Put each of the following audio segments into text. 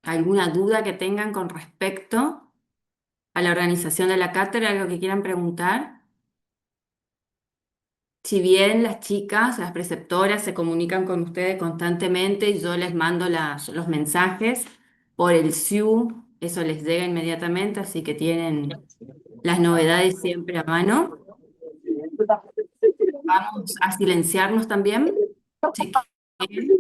¿Alguna duda que tengan con respecto a la organización de la cátedra? ¿Algo que quieran preguntar? Si bien las chicas, las preceptoras, se comunican con ustedes constantemente y yo les mando los mensajes por el SIU, eso les llega inmediatamente, así que tienen las novedades siempre a mano. Vamos a silenciarnos también. Si quieren.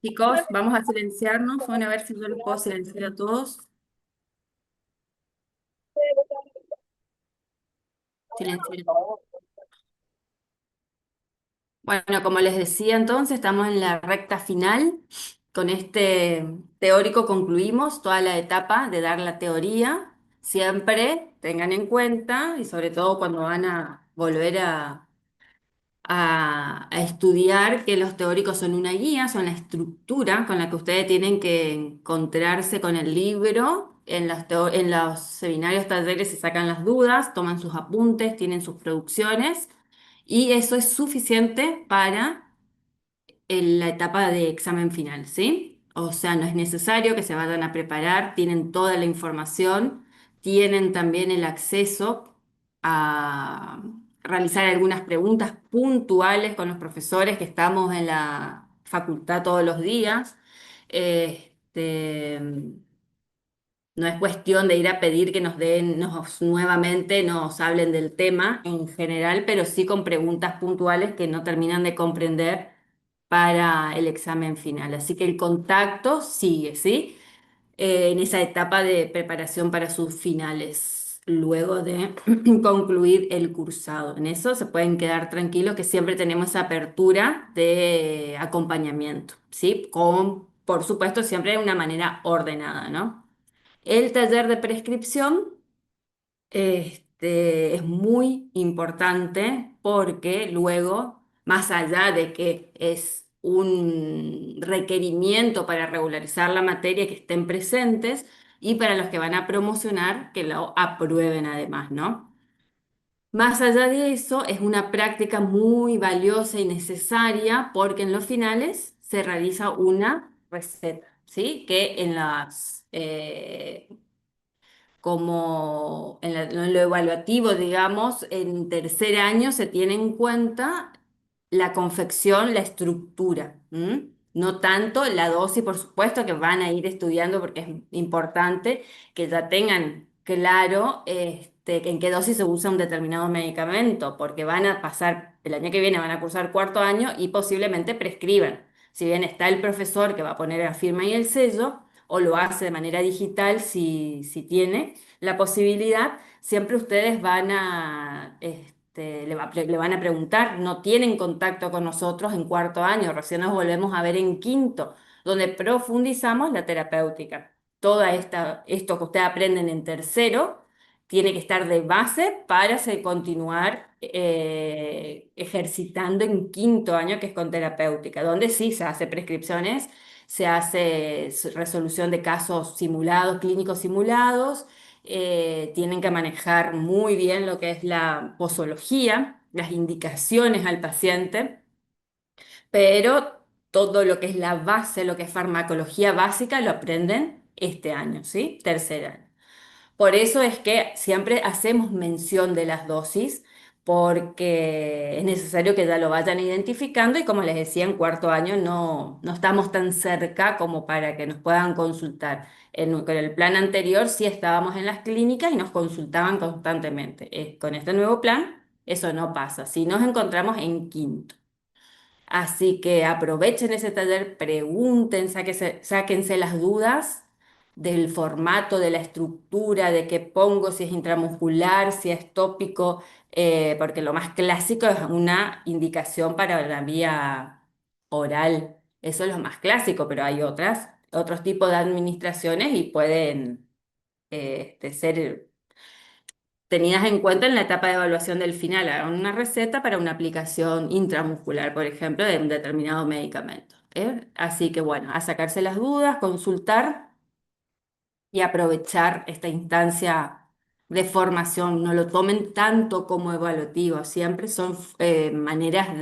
Chicos, vamos a silenciarnos. Van a ver si yo los puedo silenciar a todos. Silenciar. Bueno, como les decía entonces, estamos en la recta final. Con este teórico concluimos toda la etapa de dar la teoría. Siempre tengan en cuenta, y sobre todo cuando van a volver a estudiar, que los teóricos son una guía, son la estructura con la que ustedes tienen que encontrarse con el libro. En los seminarios, talleres se sacan las dudas, toman sus apuntes, tienen sus producciones y eso es suficiente para en la etapa de examen final, ¿sí? O sea, no es necesario que se vayan a preparar, tienen toda la información, tienen también el acceso a realizar algunas preguntas puntuales con los profesores que estamos en la facultad todos los días. Este, no es cuestión de ir a pedir que nos den, nuevamente nos hablen del tema en general, pero sí con preguntas puntuales que no terminan de comprender para el examen final. Así que el contacto sigue, ¿sí? En esa etapa de preparación para sus finales, luego de concluir el cursado. En eso se pueden quedar tranquilos que siempre tenemos esa apertura de acompañamiento, ¿sí? Con, por supuesto, siempre de una manera ordenada, ¿no? El taller de prescripción es muy importante porque luego, más allá de que es un requerimiento para regularizar la materia que estén presentes y para los que van a promocionar que lo aprueben además, ¿no? Más allá de eso, es una práctica muy valiosa y necesaria porque en los finales se realiza una receta, ¿sí? Que en las como en lo evaluativo, digamos, en tercer año se tiene en cuenta la confección, la estructura, ¿m? No tanto la dosis, por supuesto, que van a ir estudiando porque es importante que ya tengan claro en qué dosis se usa un determinado medicamento, porque van a pasar, el año que viene van a cursar cuarto año y posiblemente prescriban. Si bien está el profesor que va a poner la firma y el sello, o lo hace de manera digital si tiene la posibilidad, siempre ustedes van a, le van a preguntar, no tienen contacto con nosotros en cuarto año, recién nos volvemos a ver en quinto, donde profundizamos la terapéutica. Esto que ustedes aprenden en tercero tiene que estar de base para continuar ejercitando en quinto año, que es con terapéutica, donde sí se hace prescripciones, se hace resolución de casos simulados, clínicos simulados, tienen que manejar muy bien lo que es la posología, las indicaciones al paciente, pero todo lo que es la base, lo que es farmacología básica, lo aprenden este año, ¿sí? Tercer año. Por eso es que siempre hacemos mención de las dosis, porque es necesario que ya lo vayan identificando y como les decía, en cuarto año no estamos tan cerca como para que nos puedan consultar. Con el plan anterior sí estábamos en las clínicas y nos consultaban constantemente. Con este nuevo plan eso no pasa. Si nos encontramos en quinto. Así que aprovechen ese taller, pregunten, sáquense las dudas del formato, de la estructura, de qué pongo, si es intramuscular, si es tópico, porque lo más clásico es una indicación para la vía oral. Eso es lo más clásico, pero hay otros tipos de administraciones y pueden ser tenidas en cuenta en la etapa de evaluación del final. Hagan una receta para una aplicación intramuscular, por ejemplo, de un determinado medicamento. Así que bueno, a sacarse las dudas, consultar y aprovechar esta instancia de formación. No lo tomen tanto como evaluativo, siempre son maneras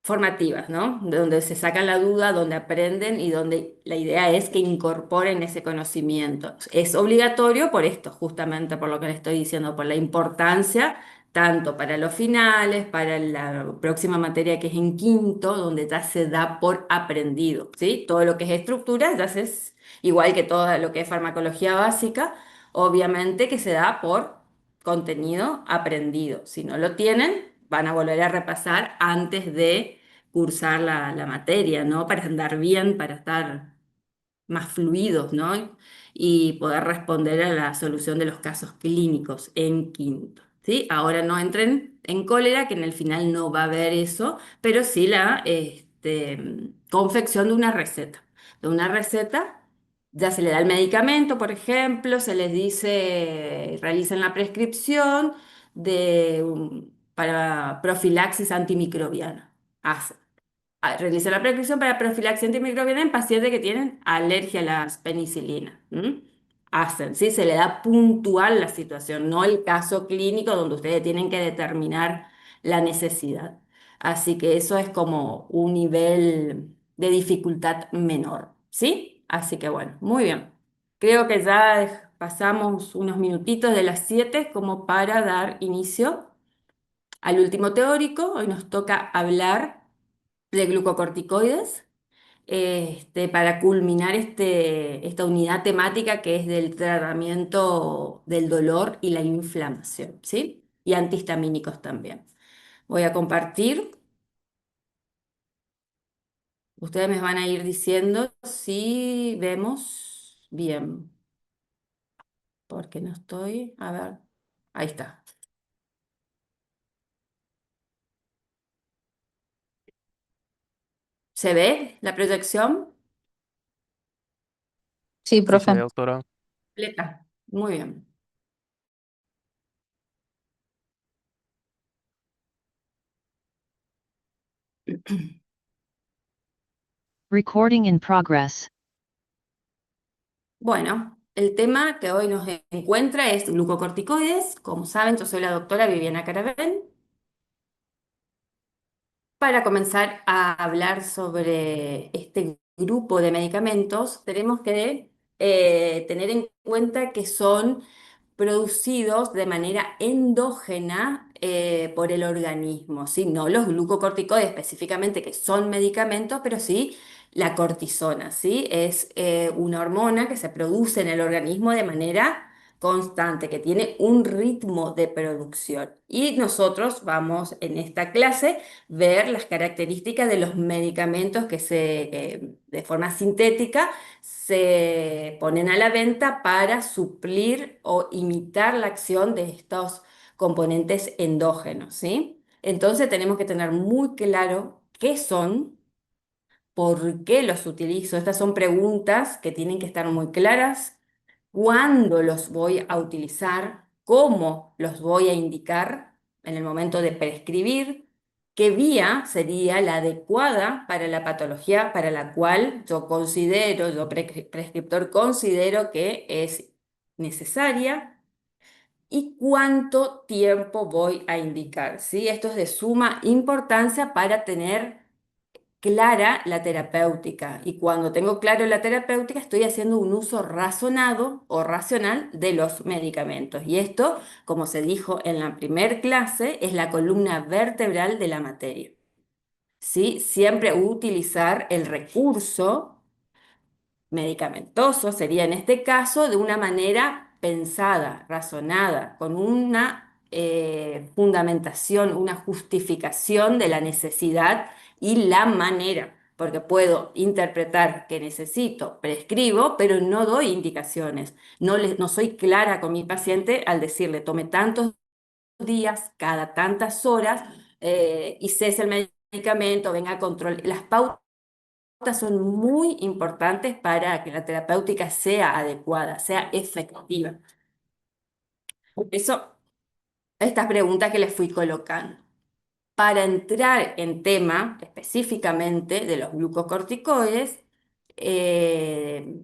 formativas, ¿no? Donde se sacan la duda, donde aprenden y donde la idea es que incorporen ese conocimiento. Es obligatorio por esto, justamente por lo que le estoy diciendo, por la importancia, tanto para los finales, para la próxima materia que es en quinto, donde ya se da por aprendido, ¿sí? Todo lo que es estructura ya es igual que todo lo que es farmacología básica, obviamente que se da por contenido aprendido. Si no lo tienen, van a volver a repasar antes de cursar la materia, ¿no? Para andar bien, para estar más fluidos, ¿no? Y poder responder a la solución de los casos clínicos en quinto, ¿sí? Ahora no entren en cólera, que en el final no va a haber eso, pero sí la confección de una receta. Ya se le da el medicamento, por ejemplo, se les dice, realicen la prescripción para profilaxis antimicrobiana. Realiza la prescripción para profilaxis antimicrobiana en pacientes que tienen alergia a las penicilinas. ¿M? Hacen, ¿sí? Se le da puntual la situación, no el caso clínico donde ustedes tienen que determinar la necesidad. Así que eso es como un nivel de dificultad menor, ¿sí? Así que bueno, muy bien. Creo que ya pasamos unos minutitos de las 7 como para dar inicio al último teórico. Hoy nos toca hablar de glucocorticoides, para culminar esta unidad temática que es del tratamiento del dolor y la inflamación, ¿sí? Y antihistamínicos también. Voy a compartir. Ustedes me van a ir diciendo si vemos bien, porque no estoy. A ver, ahí está. ¿Se ve la proyección? Sí, Sí se ve, profe. doctora. Completa. Muy bien. Recording in progress. Bueno, el tema que hoy nos encuentra es glucocorticoides. Como saben, yo soy la doctora Viviana Caravén. Para comenzar a hablar sobre este grupo de medicamentos, tenemos que tener en cuenta que son producidos de manera endógena por el organismo, ¿sí? No los glucocorticoides específicamente, que son medicamentos, pero sí la cortisona, ¿sí? Es una hormona que se produce en el organismo de manera constante, que tiene un ritmo de producción. Y nosotros vamos en esta clase ver las características de los medicamentos de forma sintética se ponen a la venta para suplir o imitar la acción de estos componentes endógenos, ¿sí? Entonces tenemos que tener muy claro qué son, por qué los utilizo. Estas son preguntas que tienen que estar muy claras. ¿Cuándo los voy a utilizar? ¿Cómo los voy a indicar en el momento de prescribir? ¿Qué vía sería la adecuada para la patología para la cual prescriptor considero que es necesaria? ¿Y cuánto tiempo voy a indicar? ¿Sí? Esto es de suma importancia para tener clara la terapéutica. Y cuando tengo claro la terapéutica, estoy haciendo un uso razonado o racional de los medicamentos. Y esto, como se dijo en la primer clase, es la columna vertebral de la materia. ¿Sí? Siempre utilizar el recurso medicamentoso sería en este caso de una manera pensada, razonada, con una fundamentación, una justificación de la necesidad y la manera, porque puedo interpretar que necesito, prescribo, pero no doy indicaciones. No soy clara con mi paciente al decirle tome tantos días, cada tantas horas, y cese el medicamento, venga a control. Las pautas son muy importantes para que la terapéutica sea adecuada, sea efectiva. Por eso, estas preguntas que les fui colocando. Para entrar en tema específicamente de los glucocorticoides,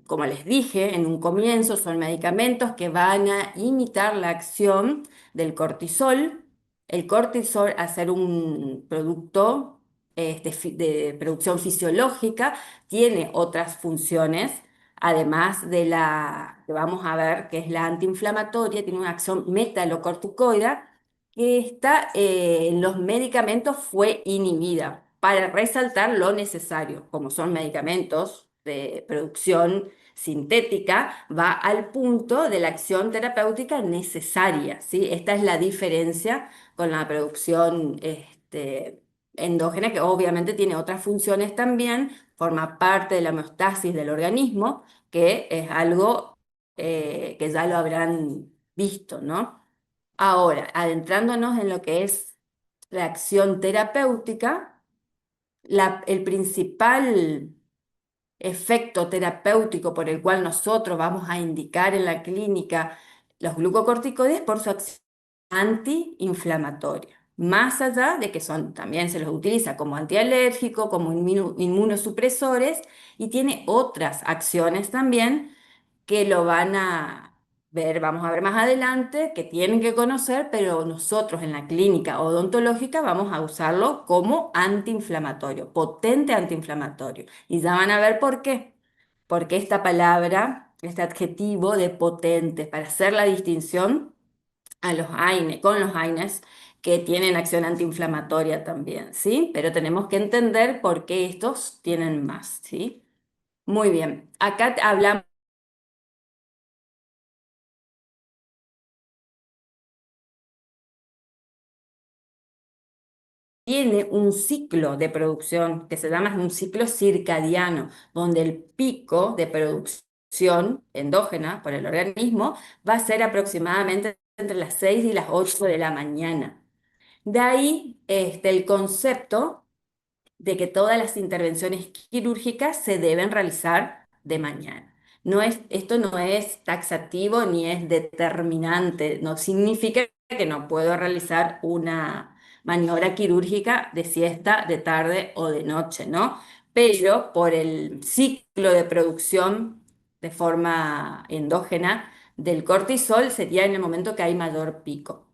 como les dije en un comienzo, son medicamentos que van a imitar la acción del cortisol. El cortisol, al ser un producto de producción fisiológica, tiene otras funciones, además de la que vamos a ver, que es la antiinflamatoria, tiene una acción metalocorticoide que está en los medicamentos fue inhibida para resaltar lo necesario, como son medicamentos de producción sintética, va al punto de la acción terapéutica necesaria, ¿sí? Esta es la diferencia con la producción endógena, que obviamente tiene otras funciones también, forma parte de la homeostasis del organismo, que es algo que ya lo habrán visto, ¿no? Ahora, adentrándonos en lo que es la acción terapéutica, el principal efecto terapéutico por el cual nosotros vamos a indicar en la clínica los glucocorticoides por su acción antiinflamatoria. Más allá de que son, también se los utiliza como antialérgico, como inmunosupresores y tiene otras acciones también que lo van a ver, vamos a ver más adelante, que tienen que conocer, pero nosotros en la clínica odontológica vamos a usarlo como antiinflamatorio, potente antiinflamatorio. Y ya van a ver por qué. Porque esta palabra, este adjetivo de potente, para hacer la distinción a los AINE, con los AINES que tienen acción antiinflamatoria también, ¿sí? Pero tenemos que entender por qué estos tienen más, ¿sí? Muy bien, acá hablamos. Tiene un ciclo de producción que se llama un ciclo circadiano, donde el pico de producción endógena por el organismo va a ser aproximadamente entre las 6 y las 8 de la mañana. De ahí el concepto de que todas las intervenciones quirúrgicas se deben realizar de mañana. Esto no es taxativo ni es determinante, no significa que no puedo realizar una maniobra quirúrgica de siesta, de tarde o de noche, ¿no? Pero por el ciclo de producción de forma endógena del cortisol sería en el momento que hay mayor pico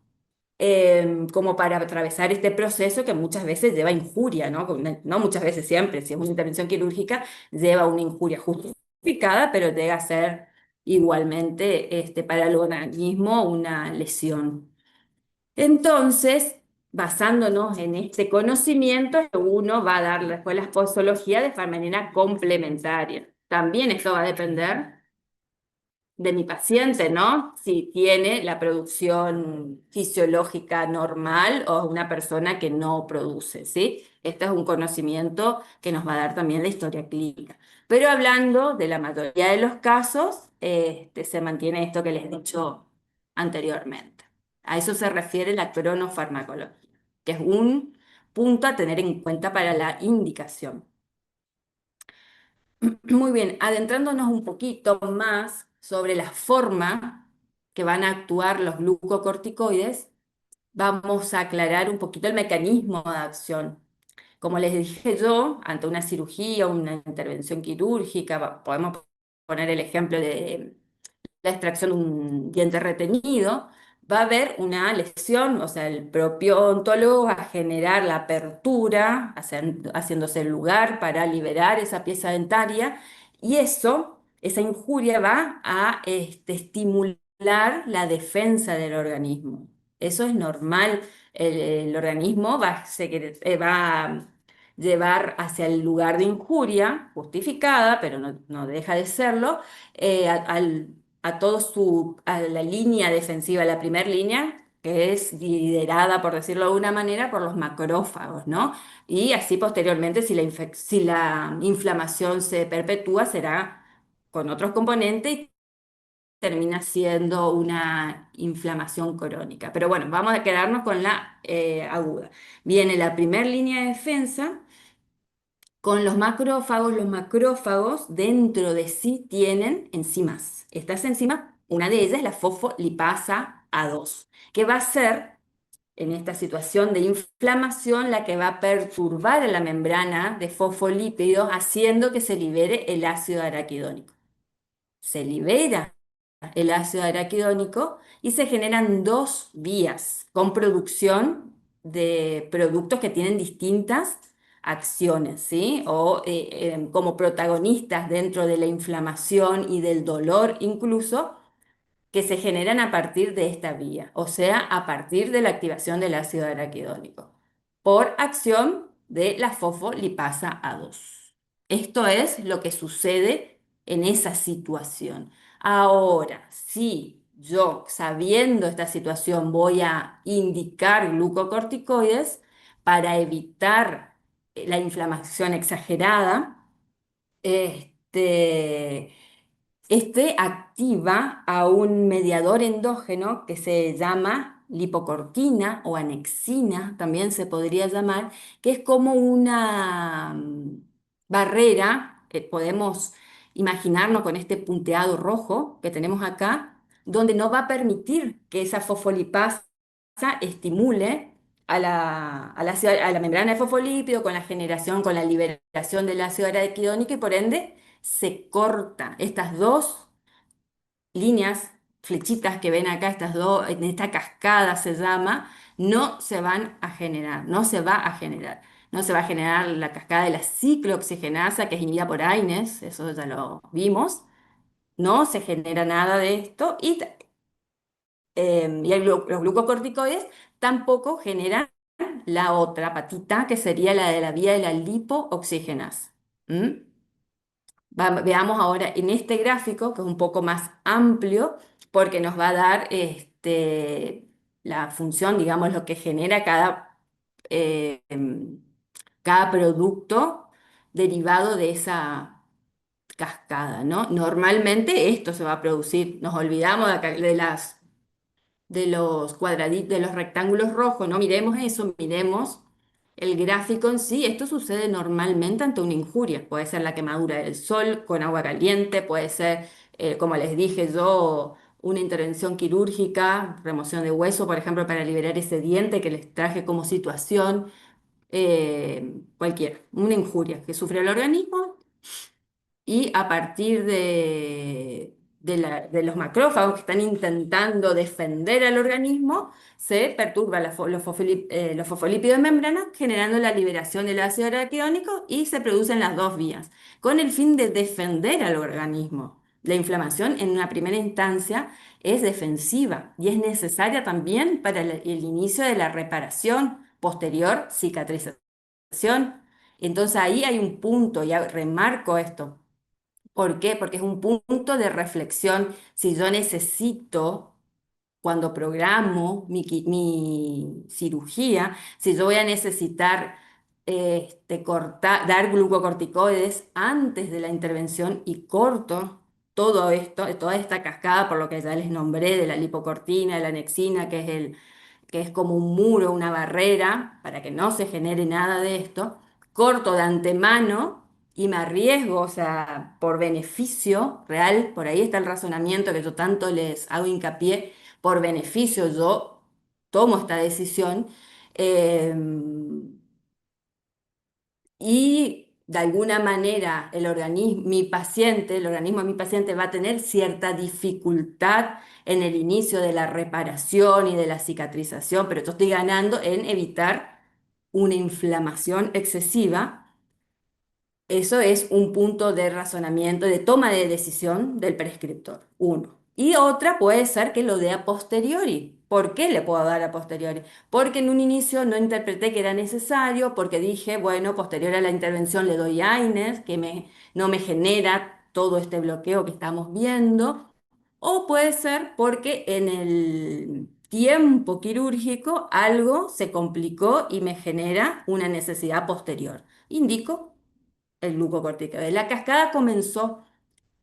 como para atravesar este proceso que muchas veces lleva injuria, ¿no? No muchas veces, siempre, si es una intervención quirúrgica, lleva una injuria justificada, pero llega a ser igualmente para el organismo una lesión. Entonces, basándonos en este conocimiento, uno va a dar después la posología de manera complementaria. También esto va a depender de mi paciente, ¿no? Si tiene la producción fisiológica normal o una persona que no produce, ¿sí? Este es un conocimiento que nos va a dar también la historia clínica. Pero hablando de la mayoría de los casos, se mantiene esto que les he dicho anteriormente. A eso se refiere la cronofarmacología, que es un punto a tener en cuenta para la indicación. Muy bien, adentrándonos un poquito más sobre la forma que van a actuar los glucocorticoides, vamos a aclarar un poquito el mecanismo de acción. Como les dije yo, ante una cirugía o una intervención quirúrgica, podemos poner el ejemplo de la extracción de un diente retenido, va a haber una lesión, o sea, el propio odontólogo va a generar la apertura, haciéndose el lugar para liberar esa pieza dentaria, y esa injuria va a estimular la defensa del organismo. Eso es normal. El organismo va a llevar hacia el lugar de injuria, justificada, pero no deja de serlo, a la línea defensiva, la primera línea, que es liderada, por decirlo de alguna manera, por los macrófagos, ¿no? Y así posteriormente, si la inflamación se perpetúa, será con otros componentes y termina siendo una inflamación crónica. Pero bueno, vamos a quedarnos con la aguda. Viene la primera línea de defensa con los macrófagos dentro de sí tienen enzimas. Estas enzimas, una de ellas es la fosfolipasa A2, que va a ser, en esta situación de inflamación, la que va a perturbar la membrana de fosfolípidos, haciendo que se libere el ácido araquidónico. Se libera el ácido araquidónico y se generan dos vías con producción de productos que tienen distintas acciones, ¿sí? O como protagonistas dentro de la inflamación y del dolor incluso, que se generan a partir de esta vía, o sea, a partir de la activación del ácido araquidónico, por acción de la fosfolipasa A2. Esto es lo que sucede en esa situación. Ahora, si yo, sabiendo esta situación, voy a indicar glucocorticoides para evitar la inflamación exagerada, este, activa a un mediador endógeno que se llama lipocortina o anexina, también se podría llamar, que es como una barrera, que podemos imaginarnos con este punteado rojo que tenemos acá, donde no va a permitir que esa fosfolipasa estimule a la membrana de fosfolípido con la generación, con la liberación del ácido araquidónico y por ende se corta estas dos líneas, flechitas que ven acá, estas dos, en esta cascada se llama, no se van a generar, no se va a generar. No se va a generar la cascada de la ciclooxigenasa, que es inhibida por AINES, eso ya lo vimos. No se genera nada de esto y los glucocorticoides tampoco generan la otra patita, que sería la de la vía de la lipooxigenasa. ¿Mm? Veamos ahora en este gráfico, que es un poco más amplio, porque nos va a dar la función, digamos, lo que genera cada producto derivado de esa cascada, ¿no? Normalmente esto se va a producir, nos olvidamos de los cuadraditos, de los rectángulos rojos, no miremos eso, miremos el gráfico en sí. Esto sucede normalmente ante una injuria, puede ser la quemadura del sol con agua caliente, puede ser, como les dije yo, una intervención quirúrgica, remoción de hueso, por ejemplo, para liberar ese diente que les traje como situación, cualquiera, una injuria que sufre el organismo y a partir de los macrófagos que están intentando defender al organismo, se perturba los fosfolípidos de membrana, generando la liberación del ácido araquidónico y se producen las dos vías, con el fin de defender al organismo. La inflamación en una primera instancia es defensiva y es necesaria también para el inicio de la reparación posterior, cicatrización. Entonces ahí hay un punto, y remarco esto. ¿Por qué? Porque es un punto de reflexión. Si yo necesito, cuando programo mi cirugía, si yo voy a necesitar dar glucocorticoides antes de la intervención y corto todo esto, toda esta cascada, por lo que ya les nombré, de la lipocortina, de la anexina, que es como un muro, una barrera, para que no se genere nada de esto, corto de antemano y me arriesgo, o sea, por beneficio real, por ahí está el razonamiento que yo tanto les hago hincapié, por beneficio yo tomo esta decisión. eh, y de alguna manera el organismo de mi paciente va a tener cierta dificultad en el inicio de la reparación y de la cicatrización, pero yo estoy ganando en evitar una inflamación excesiva. Eso es un punto de razonamiento, de toma de decisión del prescriptor, uno. Y otra puede ser que lo dé a posteriori. ¿Por qué le puedo dar a posteriori? Porque en un inicio no interpreté que era necesario, porque dije, bueno, posterior a la intervención le doy AINES, no me genera todo este bloqueo que estamos viendo. O puede ser porque en el tiempo quirúrgico algo se complicó y me genera una necesidad posterior. Indico el glucocorticoide. La cascada comenzó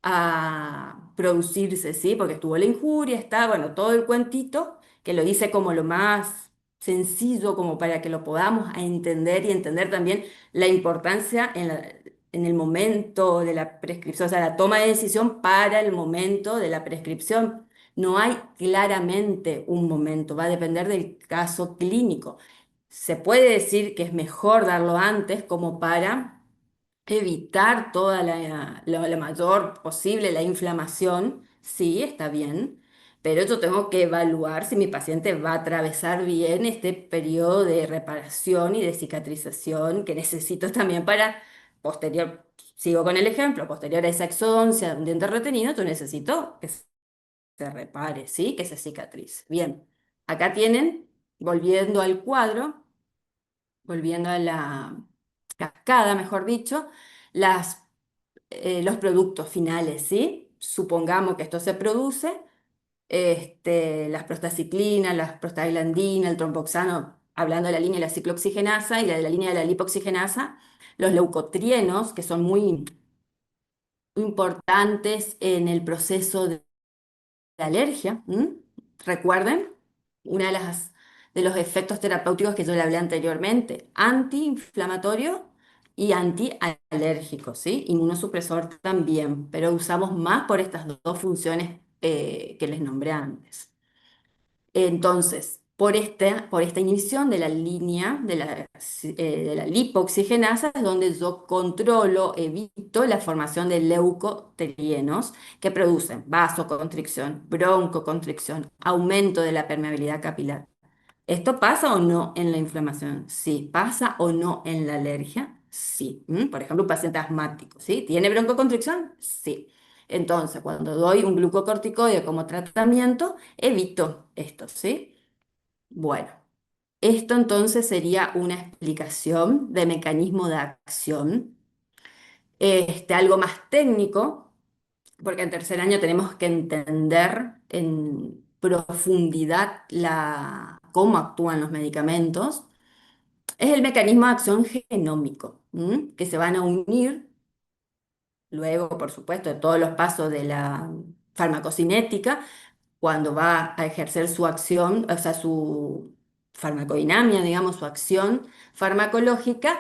a producirse, ¿sí? Porque estuvo la injuria, está, bueno, todo el cuentito, que lo hice como lo más sencillo, como para que lo podamos entender y entender también la importancia en el momento de la prescripción, o sea, la toma de decisión para el momento de la prescripción. No hay claramente un momento, va a depender del caso clínico. Se puede decir que es mejor darlo antes como para evitar toda la mayor posible la inflamación, sí, está bien, pero yo tengo que evaluar si mi paciente va a atravesar bien este periodo de reparación y de cicatrización que necesito también para posterior, sigo con el ejemplo, posterior a esa exodoncia de un diente retenido, yo necesito que se repare, ¿sí? Que se cicatrice. Bien, acá tienen, volviendo al cuadro, volviendo a la cascada, mejor dicho, los productos finales, ¿sí? Supongamos que esto se produce, las prostaciclinas, las prostaglandinas, el tromboxano, hablando de la línea de la ciclooxigenasa y la de la línea de la lipoxigenasa, los leucotrienos, que son muy importantes en el proceso de la alergia. ¿M? Recuerden, una de los efectos terapéuticos que yo le hablé anteriormente, antiinflamatorio y antialérgico, ¿sí? Inmunosupresor también, pero usamos más por estas dos funciones que les nombré antes. Entonces, por esta inhibición de la línea de la lipoxigenasa es donde yo controlo, evito la formación de leucotrienos que producen vasoconstricción, broncoconstricción, aumento de la permeabilidad capilar. ¿Esto pasa o no en la inflamación? Sí. ¿Pasa o no en la alergia? Sí. Por ejemplo, un paciente asmático, ¿sí? ¿Tiene broncoconstricción? Sí. Entonces, cuando doy un glucocorticoide como tratamiento, evito esto, ¿sí? Bueno, esto entonces sería una explicación de mecanismo de acción, algo más técnico, porque en tercer año tenemos que entender en profundidad cómo actúan los medicamentos. Es el mecanismo de acción genómico, que se van a unir luego, por supuesto, de todos los pasos de la farmacocinética, cuando va a ejercer su acción, o sea, su farmacodinamia, digamos, su acción farmacológica,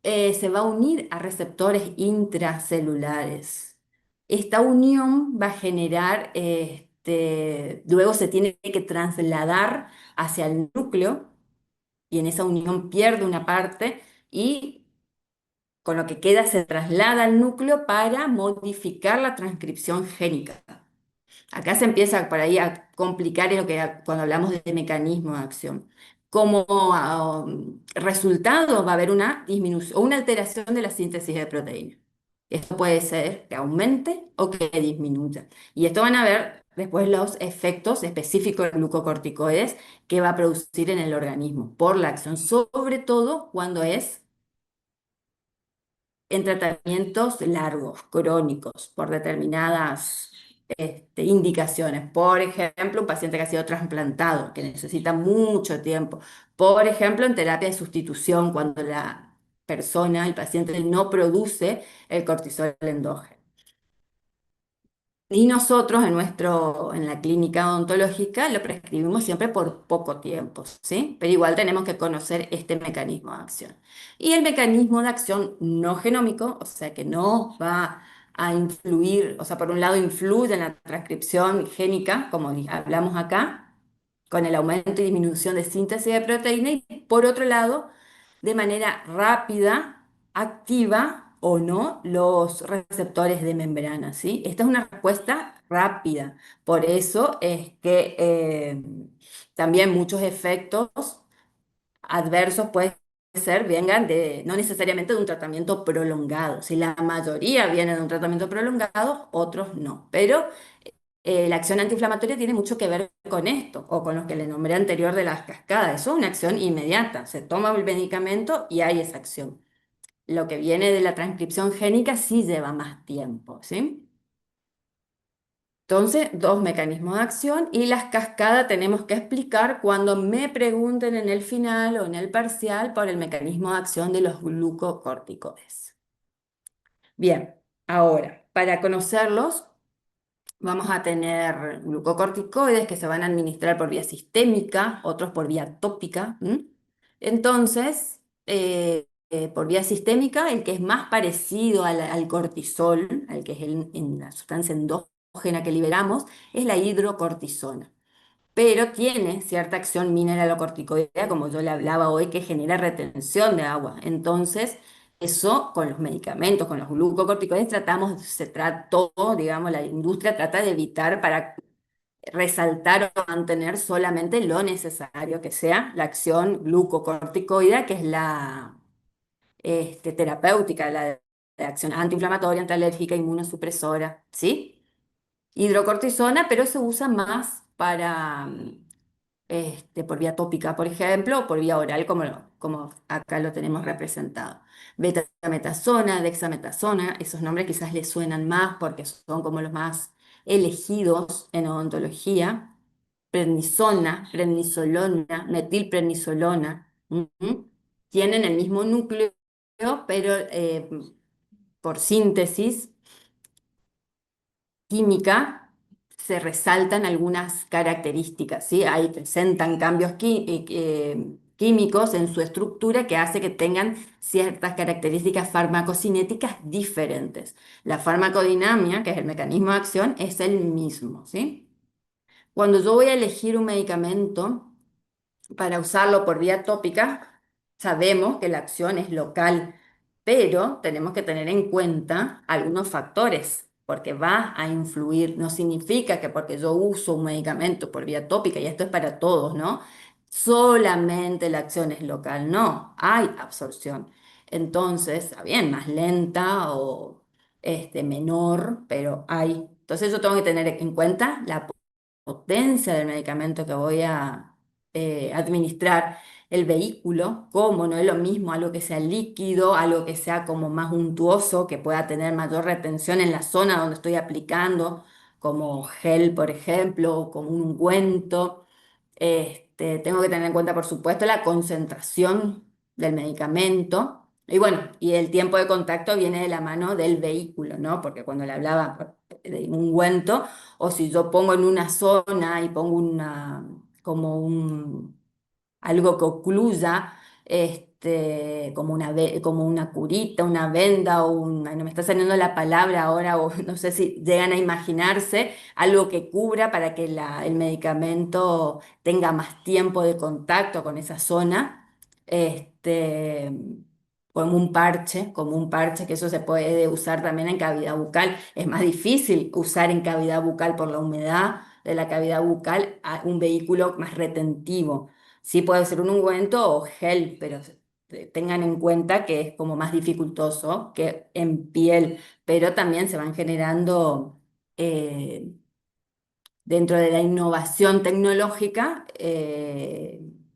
se va a unir a receptores intracelulares. Esta unión va a generar, luego se tiene que trasladar hacia el núcleo y en esa unión pierde una parte y con lo que queda se traslada al núcleo para modificar la transcripción génica. Acá se empieza por ahí a complicar cuando hablamos de mecanismo de acción. Como resultado va a haber una disminución o una alteración de la síntesis de proteína. Esto puede ser que aumente o que disminuya. Y esto van a ver después los efectos específicos de glucocorticoides que va a producir en el organismo por la acción, sobre todo cuando es en tratamientos largos, crónicos, por determinadas indicaciones. Por ejemplo, un paciente que ha sido trasplantado, que necesita mucho tiempo. Por ejemplo, en terapia de sustitución, cuando la persona, el paciente, no produce el cortisol endógeno. Y nosotros en la clínica odontológica lo prescribimos siempre por poco tiempo, ¿sí? Pero igual tenemos que conocer este mecanismo de acción. Y el mecanismo de acción no genómico, o sea que no va a influir, o sea, por un lado influye en la transcripción génica, como hablamos acá, con el aumento y disminución de síntesis de proteína, y por otro lado, de manera rápida, activa o no los receptores de membrana, ¿sí? Esta es una respuesta rápida, por eso es que también muchos efectos adversos pueden ser, vengan no necesariamente de un tratamiento prolongado. Si la mayoría viene de un tratamiento prolongado, otros no. Pero la acción antiinflamatoria tiene mucho que ver con esto, o con lo que le nombré anterior de las cascadas. Eso es una acción inmediata. Se toma el medicamento y hay esa acción. Lo que viene de la transcripción génica sí lleva más tiempo, ¿sí? Entonces, dos mecanismos de acción y las cascadas tenemos que explicar cuando me pregunten en el final o en el parcial por el mecanismo de acción de los glucocorticoides. Bien, ahora, para conocerlos, vamos a tener glucocorticoides que se van a administrar por vía sistémica, otros por vía tópica. Entonces, por vía sistémica, el que es más parecido al cortisol, al que es en la sustancia endógena que liberamos, es la hidrocortisona. Pero tiene cierta acción mineralocorticoidea, como yo le hablaba hoy, que genera retención de agua. Entonces, eso con los medicamentos, con los glucocorticoides, se trató, digamos, la industria trata de evitar para resaltar o mantener solamente lo necesario, que sea la acción glucocorticoide, que es la terapéutica, la de acción antiinflamatoria, antialérgica, inmunosupresora, ¿sí? Hidrocortisona, pero se usa más para, por vía tópica, por ejemplo, o por vía oral, como acá lo tenemos representado. Betametasona, dexametasona, esos nombres quizás les suenan más porque son como los más elegidos en odontología. Prednisona, prednisolona, metilprednisolona, tienen el mismo núcleo, pero por síntesis química se resaltan algunas características, ¿sí? Ahí presentan cambios químicos en su estructura que hace que tengan ciertas características farmacocinéticas diferentes. La farmacodinamia, que es el mecanismo de acción, es el mismo, ¿sí? Cuando yo voy a elegir un medicamento, para usarlo por vía tópica, sabemos que la acción es local, pero tenemos que tener en cuenta algunos factores, porque va a influir. No significa que porque yo uso un medicamento por vía tópica, y esto es para todos, ¿no? Solamente la acción es local. No, hay absorción. Entonces, está bien, más lenta o menor, pero hay. Entonces yo tengo que tener en cuenta la potencia del medicamento que voy a administrar, el vehículo, cómo no es lo mismo algo que sea líquido, algo que sea como más untuoso, que pueda tener mayor retención en la zona donde estoy aplicando, como gel, por ejemplo, o como un ungüento. Tengo que tener en cuenta, por supuesto, la concentración del medicamento. Y bueno, y el tiempo de contacto viene de la mano del vehículo, ¿no? Porque cuando le hablaba de un ungüento, o si yo pongo en una zona y pongo como algo que ocluya, como una curita, una venda, ay, no me está saliendo la palabra ahora, o no sé si llegan a imaginarse algo que cubra para que el medicamento tenga más tiempo de contacto con esa zona. Este, como un parche, que eso se puede usar también en cavidad bucal. Es más difícil usar en cavidad bucal por la humedad de la cavidad bucal a un vehículo más retentivo. Sí puede ser un ungüento o gel, pero tengan en cuenta que es como más dificultoso que en piel, pero también se van generando eh, dentro de la innovación tecnológica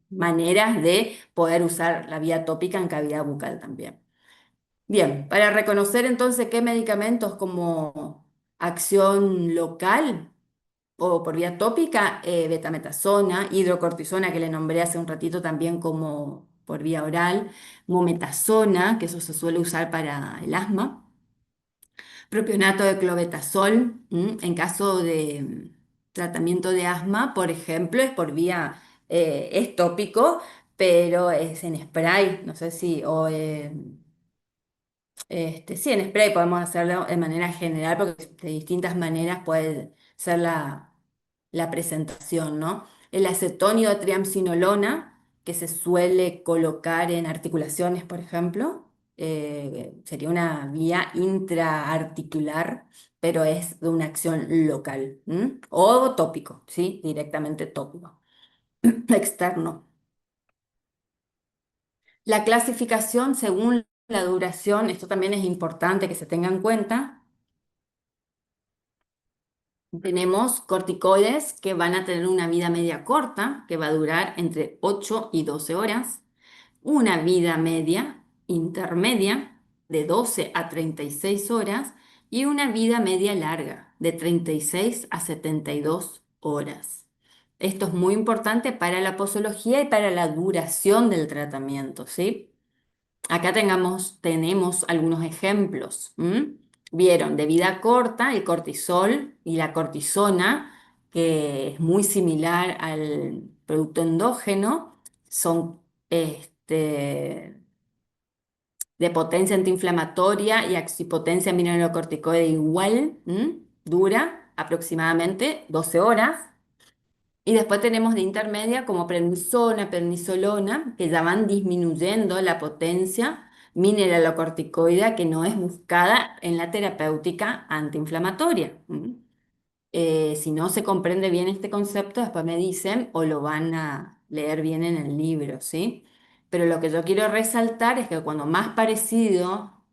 maneras de poder usar la vía tópica en cavidad bucal también. Bien, para reconocer entonces qué medicamentos como acción local o por vía tópica, betametasona, hidrocortisona, que le nombré hace un ratito también como por vía oral, mometasona, que eso se suele usar para el asma, propionato de clobetasol, en caso de tratamiento de asma, por ejemplo, es por vía, es tópico, pero es en spray, no sé si, o sí, en spray podemos hacerlo de manera general porque de distintas maneras puede ser la presentación, ¿no? El acetónido triamcinolona, que se suele colocar en articulaciones, por ejemplo, sería una vía intraarticular, pero es de una acción local, ¿m? O tópico, ¿sí? Directamente tópico, externo. La clasificación según la duración, esto también es importante que se tenga en cuenta. Tenemos corticoides que van a tener una vida media corta, que va a durar entre 8 y 12 horas, una vida media intermedia de 12 a 36 horas y una vida media larga de 36 a 72 horas. Esto es muy importante para la posología y para la duración del tratamiento, ¿sí? Acá tenemos algunos ejemplos. Vieron, de vida corta, el cortisol y la cortisona, que es muy similar al producto endógeno, son de potencia antiinflamatoria y axipotencia mineralocorticoide igual, dura aproximadamente 12 horas. Y después tenemos de intermedia como prednisona, prednisolona, que ya van disminuyendo la potencia mineralocorticoide que no es buscada en la terapéutica antiinflamatoria. Si no se comprende bien este concepto, después me dicen o lo van a leer bien en el libro, ¿sí? Pero lo que yo quiero resaltar es que cuando más parecido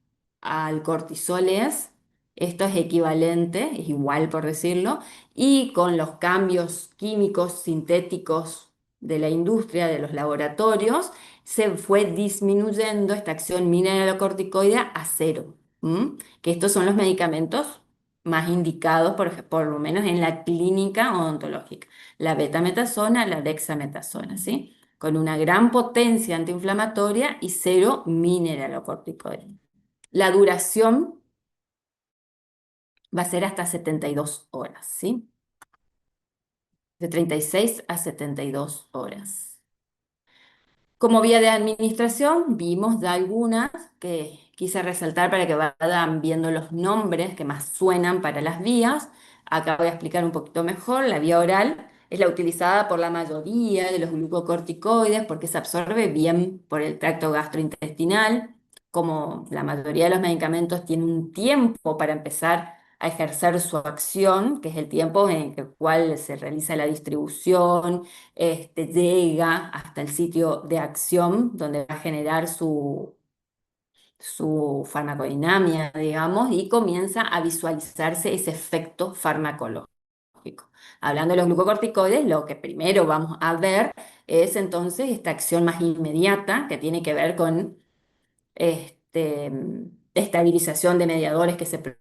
al cortisol es, esto es equivalente, es igual por decirlo, y con los cambios químicos sintéticos de la industria, de los laboratorios, se fue disminuyendo esta acción mineralocorticoidea a cero. ¿M? Que estos son los medicamentos más indicados, por lo menos en la clínica odontológica. La betametasona, la dexametasona, ¿sí? Con una gran potencia antiinflamatoria y cero mineralocorticoide. La duración va a ser hasta 72 horas, ¿sí? De 36 a 72 horas. Como vía de administración, vimos de algunas que quise resaltar para que vayan viendo los nombres que más suenan para las vías. Acá voy a explicar un poquito mejor. La vía oral es la utilizada por la mayoría de los glucocorticoides porque se absorbe bien por el tracto gastrointestinal. Como la mayoría de los medicamentos tienen un tiempo para empezar a ejercer su acción, que es el tiempo en el cual se realiza la distribución, llega hasta el sitio de acción donde va a generar su farmacodinámica, digamos, y comienza a visualizarse ese efecto farmacológico. Hablando de los glucocorticoides, lo que primero vamos a ver es entonces esta acción más inmediata que tiene que ver con este, estabilización de mediadores que se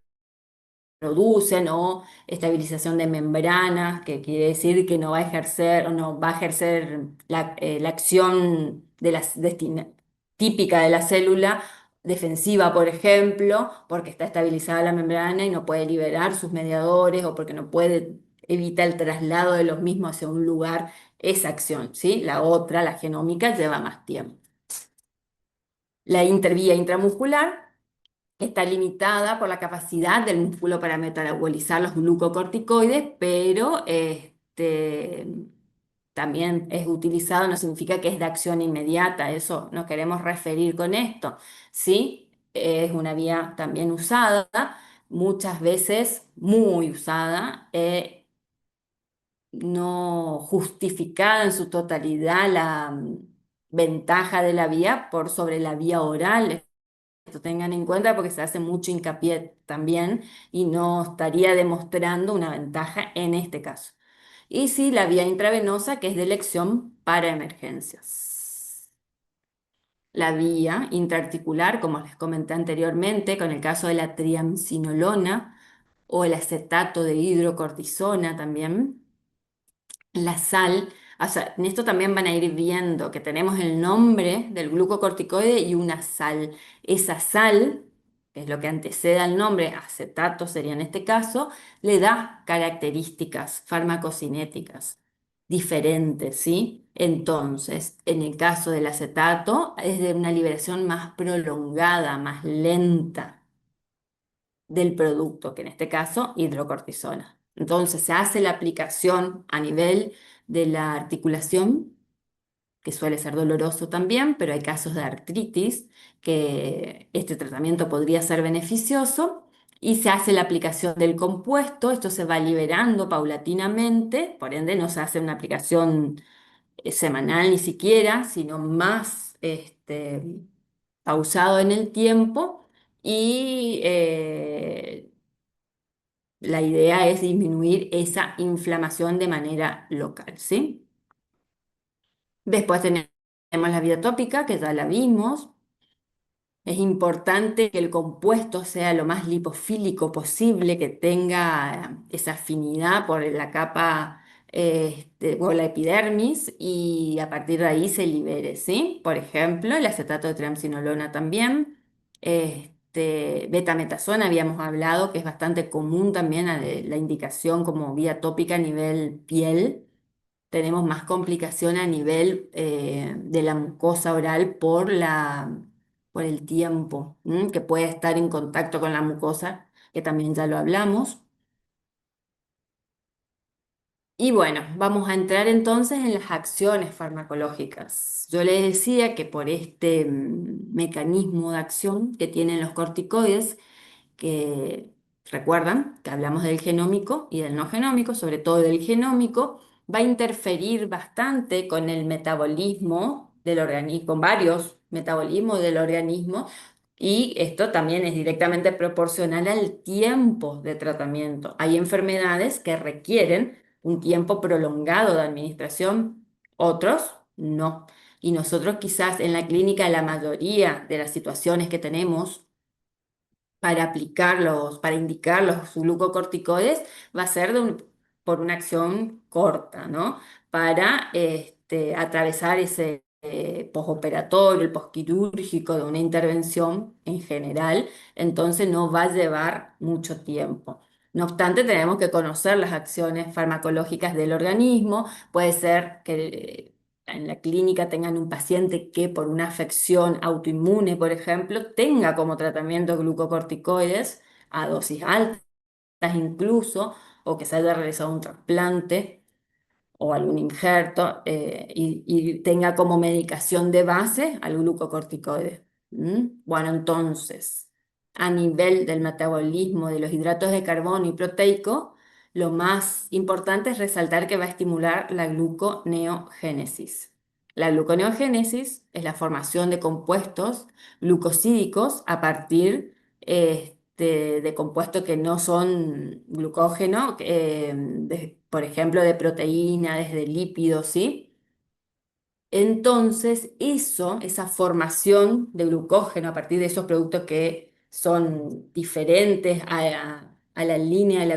producen o estabilización de membranas, que quiere decir que no va a ejercer o no va a ejercer la acción de típica de la célula defensiva, por ejemplo, porque está estabilizada la membrana y no puede liberar sus mediadores o porque no puede evitar el traslado de los mismos hacia un lugar, esa acción, ¿sí? La otra, la genómica, lleva más tiempo. La intervía intramuscular está limitada por la capacidad del músculo para metabolizar los glucocorticoides, pero también es utilizado, no significa que es de acción inmediata, eso no queremos referir con esto, ¿sí? Es una vía también usada, muchas veces muy usada, no justificada en su totalidad la ventaja de la vía por sobre la vía oral. Esto tengan en cuenta porque se hace mucho hincapié también y no estaría demostrando una ventaja en este caso. Y sí, la vía intravenosa que es de elección para emergencias. La vía intraarticular, como les comenté anteriormente, con el caso de la triamcinolona o el acetato de hidrocortisona también. La sal, o sea, en esto también van a ir viendo que tenemos el nombre del glucocorticoide y una sal. Esa sal, que es lo que antecede al nombre, acetato sería en este caso, le da características farmacocinéticas diferentes, ¿sí? Entonces, en el caso del acetato, es de una liberación más prolongada, más lenta del producto, que en este caso hidrocortisona. Entonces se hace la aplicación a nivel de la articulación, que suele ser doloroso también, pero hay casos de artritis que este tratamiento podría ser beneficioso. Y se hace la aplicación del compuesto, esto se va liberando paulatinamente, por ende no se hace una aplicación semanal ni siquiera, sino más pausado en el tiempo y la idea es disminuir esa inflamación de manera local, ¿sí? Después tenemos la vía tópica, que ya la vimos. Es importante que el compuesto sea lo más lipofílico posible, que tenga esa afinidad por la capa o la epidermis y a partir de ahí se libere, ¿sí? Por ejemplo, el acetato de triamcinolona también. Betametasona habíamos hablado, que es bastante común también la indicación como vía tópica a nivel piel. Tenemos más complicación a nivel de la mucosa oral por el tiempo, que puede estar en contacto con la mucosa, que también ya lo hablamos. Y bueno, vamos a entrar entonces en las acciones farmacológicas. Yo les decía que por este mecanismo de acción que tienen los corticoides, que recuerdan que hablamos del genómico y del no genómico, sobre todo del genómico, va a interferir bastante con el metabolismo del organismo, con varios metabolismos del organismo, y esto también es directamente proporcional al tiempo de tratamiento. Hay enfermedades que requieren un tiempo prolongado de administración, otros no. Y nosotros quizás en la clínica la mayoría de las situaciones que tenemos para aplicarlos, para indicar los glucocorticoides, va a ser por una acción corta, ¿no? Para atravesar ese posoperatorio, el posquirúrgico de una intervención en general, entonces no va a llevar mucho tiempo. No obstante, tenemos que conocer las acciones farmacológicas del organismo. Puede ser que en la clínica tengan un paciente que por una afección autoinmune, por ejemplo, tenga como tratamiento glucocorticoides a dosis altas incluso, o que se haya realizado un trasplante o algún injerto, y tenga como medicación de base al glucocorticoide. ¿Mm? Bueno, entonces, a nivel del metabolismo de los hidratos de carbono y proteico, lo más importante es resaltar que va a estimular la gluconeogénesis. La gluconeogénesis es la formación de compuestos glucosídicos a partir de compuestos que no son glucógeno, por ejemplo, de proteínas, de lípidos, ¿sí? Entonces, esa formación de glucógeno a partir de esos productos que son diferentes a la línea de de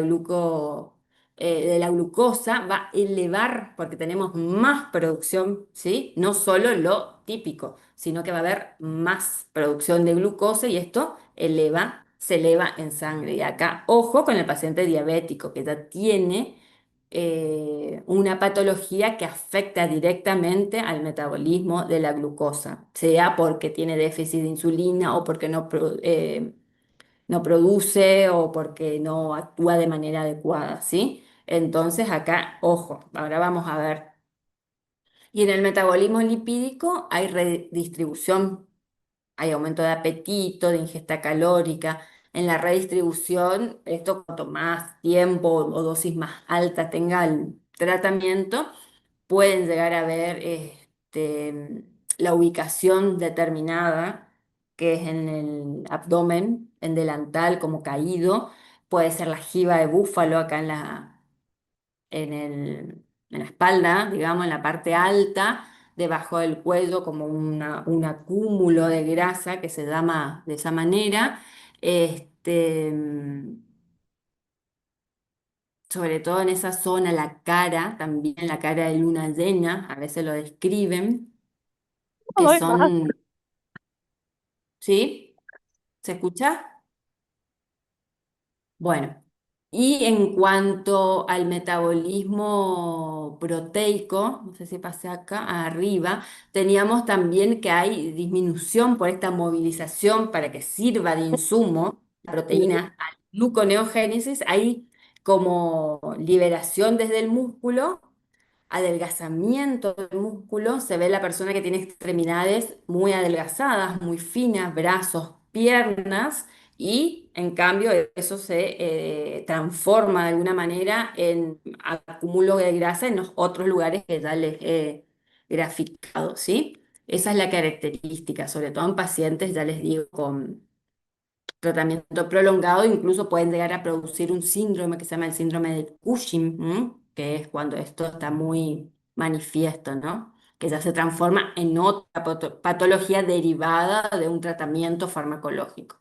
la glucosa, va a elevar, porque tenemos más producción, ¿sí? No solo lo típico, sino que va a haber más producción de glucosa y esto se eleva en sangre. Y acá, ojo con el paciente diabético que ya tiene una patología que afecta directamente al metabolismo de la glucosa, sea porque tiene déficit de insulina o porque no produce o porque no actúa de manera adecuada, ¿sí? Entonces acá, ojo, ahora vamos a ver. Y en el metabolismo lipídico hay redistribución, hay aumento de apetito, de ingesta calórica. En la redistribución, esto cuanto más tiempo o dosis más alta tenga el tratamiento, pueden llegar a ver la ubicación determinada, que es en el abdomen, en delantal, como caído. Puede ser la jiba de búfalo acá en la espalda, digamos, en la parte alta, debajo del cuello, como un acúmulo de grasa que se llama de esa manera. Este, Sobre todo en esa zona, la cara, también la cara de luna llena, a veces lo describen, que Oh my God. son, ¿sí? ¿Se escucha? Bueno, y en cuanto al metabolismo proteico, no sé si pasé acá arriba, teníamos también que hay disminución por esta movilización para que sirva de insumo la proteína al gluconeogénesis, hay como liberación desde el músculo, adelgazamiento del músculo, se ve la persona que tiene extremidades muy adelgazadas, muy finas, brazos, piernas, y en cambio eso se transforma de alguna manera en acúmulo de grasa en los otros lugares que ya les he graficado, ¿sí? Esa es la característica, sobre todo en pacientes, ya les digo, con tratamiento prolongado, incluso pueden llegar a producir un síndrome que se llama el síndrome de Cushing, ¿m? Que es cuando esto está muy manifiesto, ¿no? Que ya se transforma en otra patología derivada de un tratamiento farmacológico.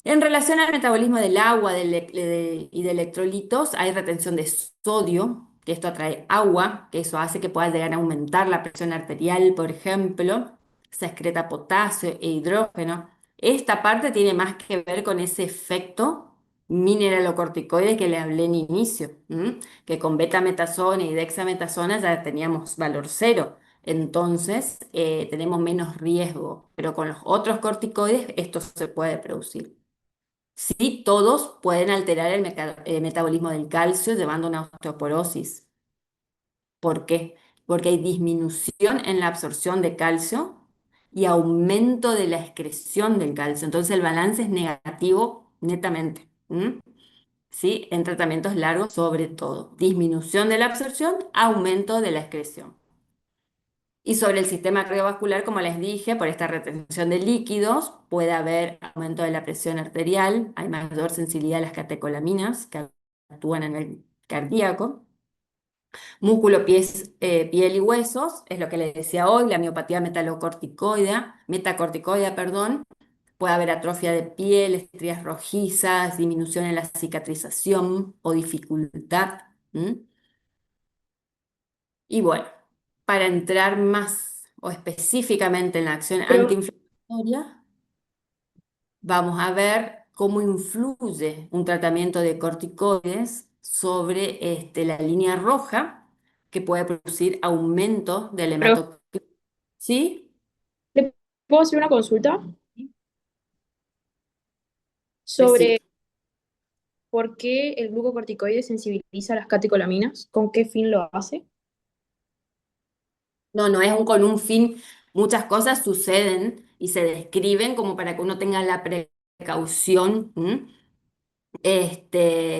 En relación al metabolismo del agua y de electrolitos, hay retención de sodio, que esto atrae agua, que eso hace que pueda llegar a aumentar la presión arterial, por ejemplo. Se excreta potasio e hidrógeno. Esta parte tiene más que ver con ese efecto mineralocorticoide que le hablé en inicio, ¿m? Que con betametasona y dexametasona ya teníamos valor cero. Entonces, tenemos menos riesgo, pero con los otros corticoides esto se puede producir. Sí, todos pueden alterar el metabolismo del calcio llevando a una osteoporosis. ¿Por qué? Porque hay disminución en la absorción de calcio y aumento de la excreción del calcio. Entonces el balance es negativo netamente. ¿m? ¿Sí? En tratamientos largos, sobre todo. Disminución de la absorción, aumento de la excreción. Y sobre el sistema cardiovascular, como les dije, por esta retención de líquidos, puede haber aumento de la presión arterial, hay mayor sensibilidad a las catecolaminas que actúan en el cardíaco. Músculo, piel y huesos, es lo que les decía hoy, la miopatía metacorticoidea, perdón. Puede haber atrofia de piel, estrías rojizas, disminución en la cicatrización o dificultad. ¿M? Y bueno, para entrar más o específicamente en la acción Pero, antiinflamatoria, vamos a ver cómo influye un tratamiento de corticoides sobre la línea roja, que puede producir aumento del pero, hematocrit. ¿Sí? ¿le puedo hacer una consulta Decir. sobre por qué el glucocorticoide sensibiliza las catecolaminas? ¿Con qué fin lo hace? No, no es con un fin. Muchas cosas suceden y se describen como para que uno tenga la precaución. ¿M?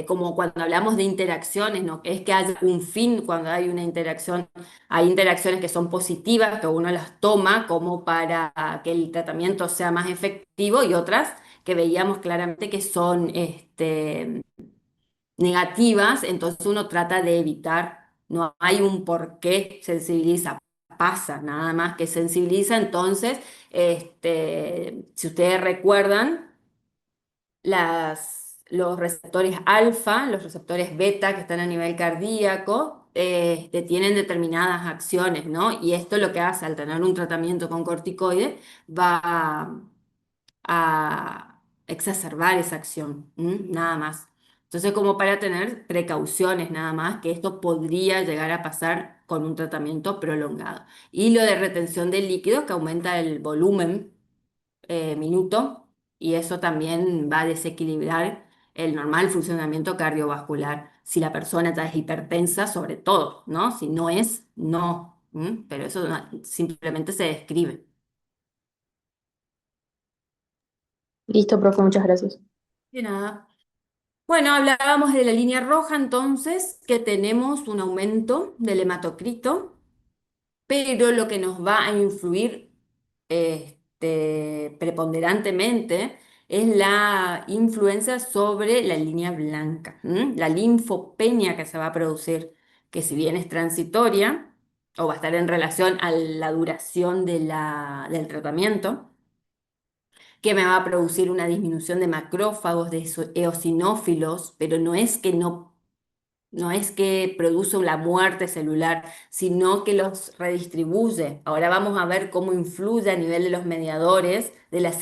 Como cuando hablamos de interacciones, no es que haya un fin cuando hay una interacción. Hay interacciones que son positivas, que uno las toma como para que el tratamiento sea más efectivo, y otras que veíamos claramente que son negativas, entonces uno trata de evitar. No hay un por qué sensibiliza, pasa nada más que sensibiliza. Entonces, si ustedes recuerdan, los receptores alfa, los receptores beta que están a nivel cardíaco, tienen determinadas acciones, ¿no? Y esto lo que hace al tener un tratamiento con corticoides va a exacerbar esa acción, ¿m? Nada más. Entonces, como para tener precauciones nada más, que esto podría llegar a pasar con un tratamiento prolongado. Y lo de retención de líquidos, que aumenta el volumen minuto, y eso también va a desequilibrar el normal funcionamiento cardiovascular. Si la persona ya es hipertensa, sobre todo, ¿no? Si no es, no. Pero eso simplemente se describe. Listo, profe, muchas gracias. De nada. Bueno, hablábamos de la línea roja entonces, que tenemos un aumento del hematocrito, pero lo que nos va a influir preponderantemente es la influencia sobre la línea blanca, ¿m? La linfopenia que se va a producir, que si bien es transitoria o va a estar en relación a la duración del tratamiento, que me va a producir una disminución de macrófagos, de eosinófilos, pero no es que produce la muerte celular, sino que los redistribuye. Ahora vamos a ver cómo influye a nivel de los mediadores, de la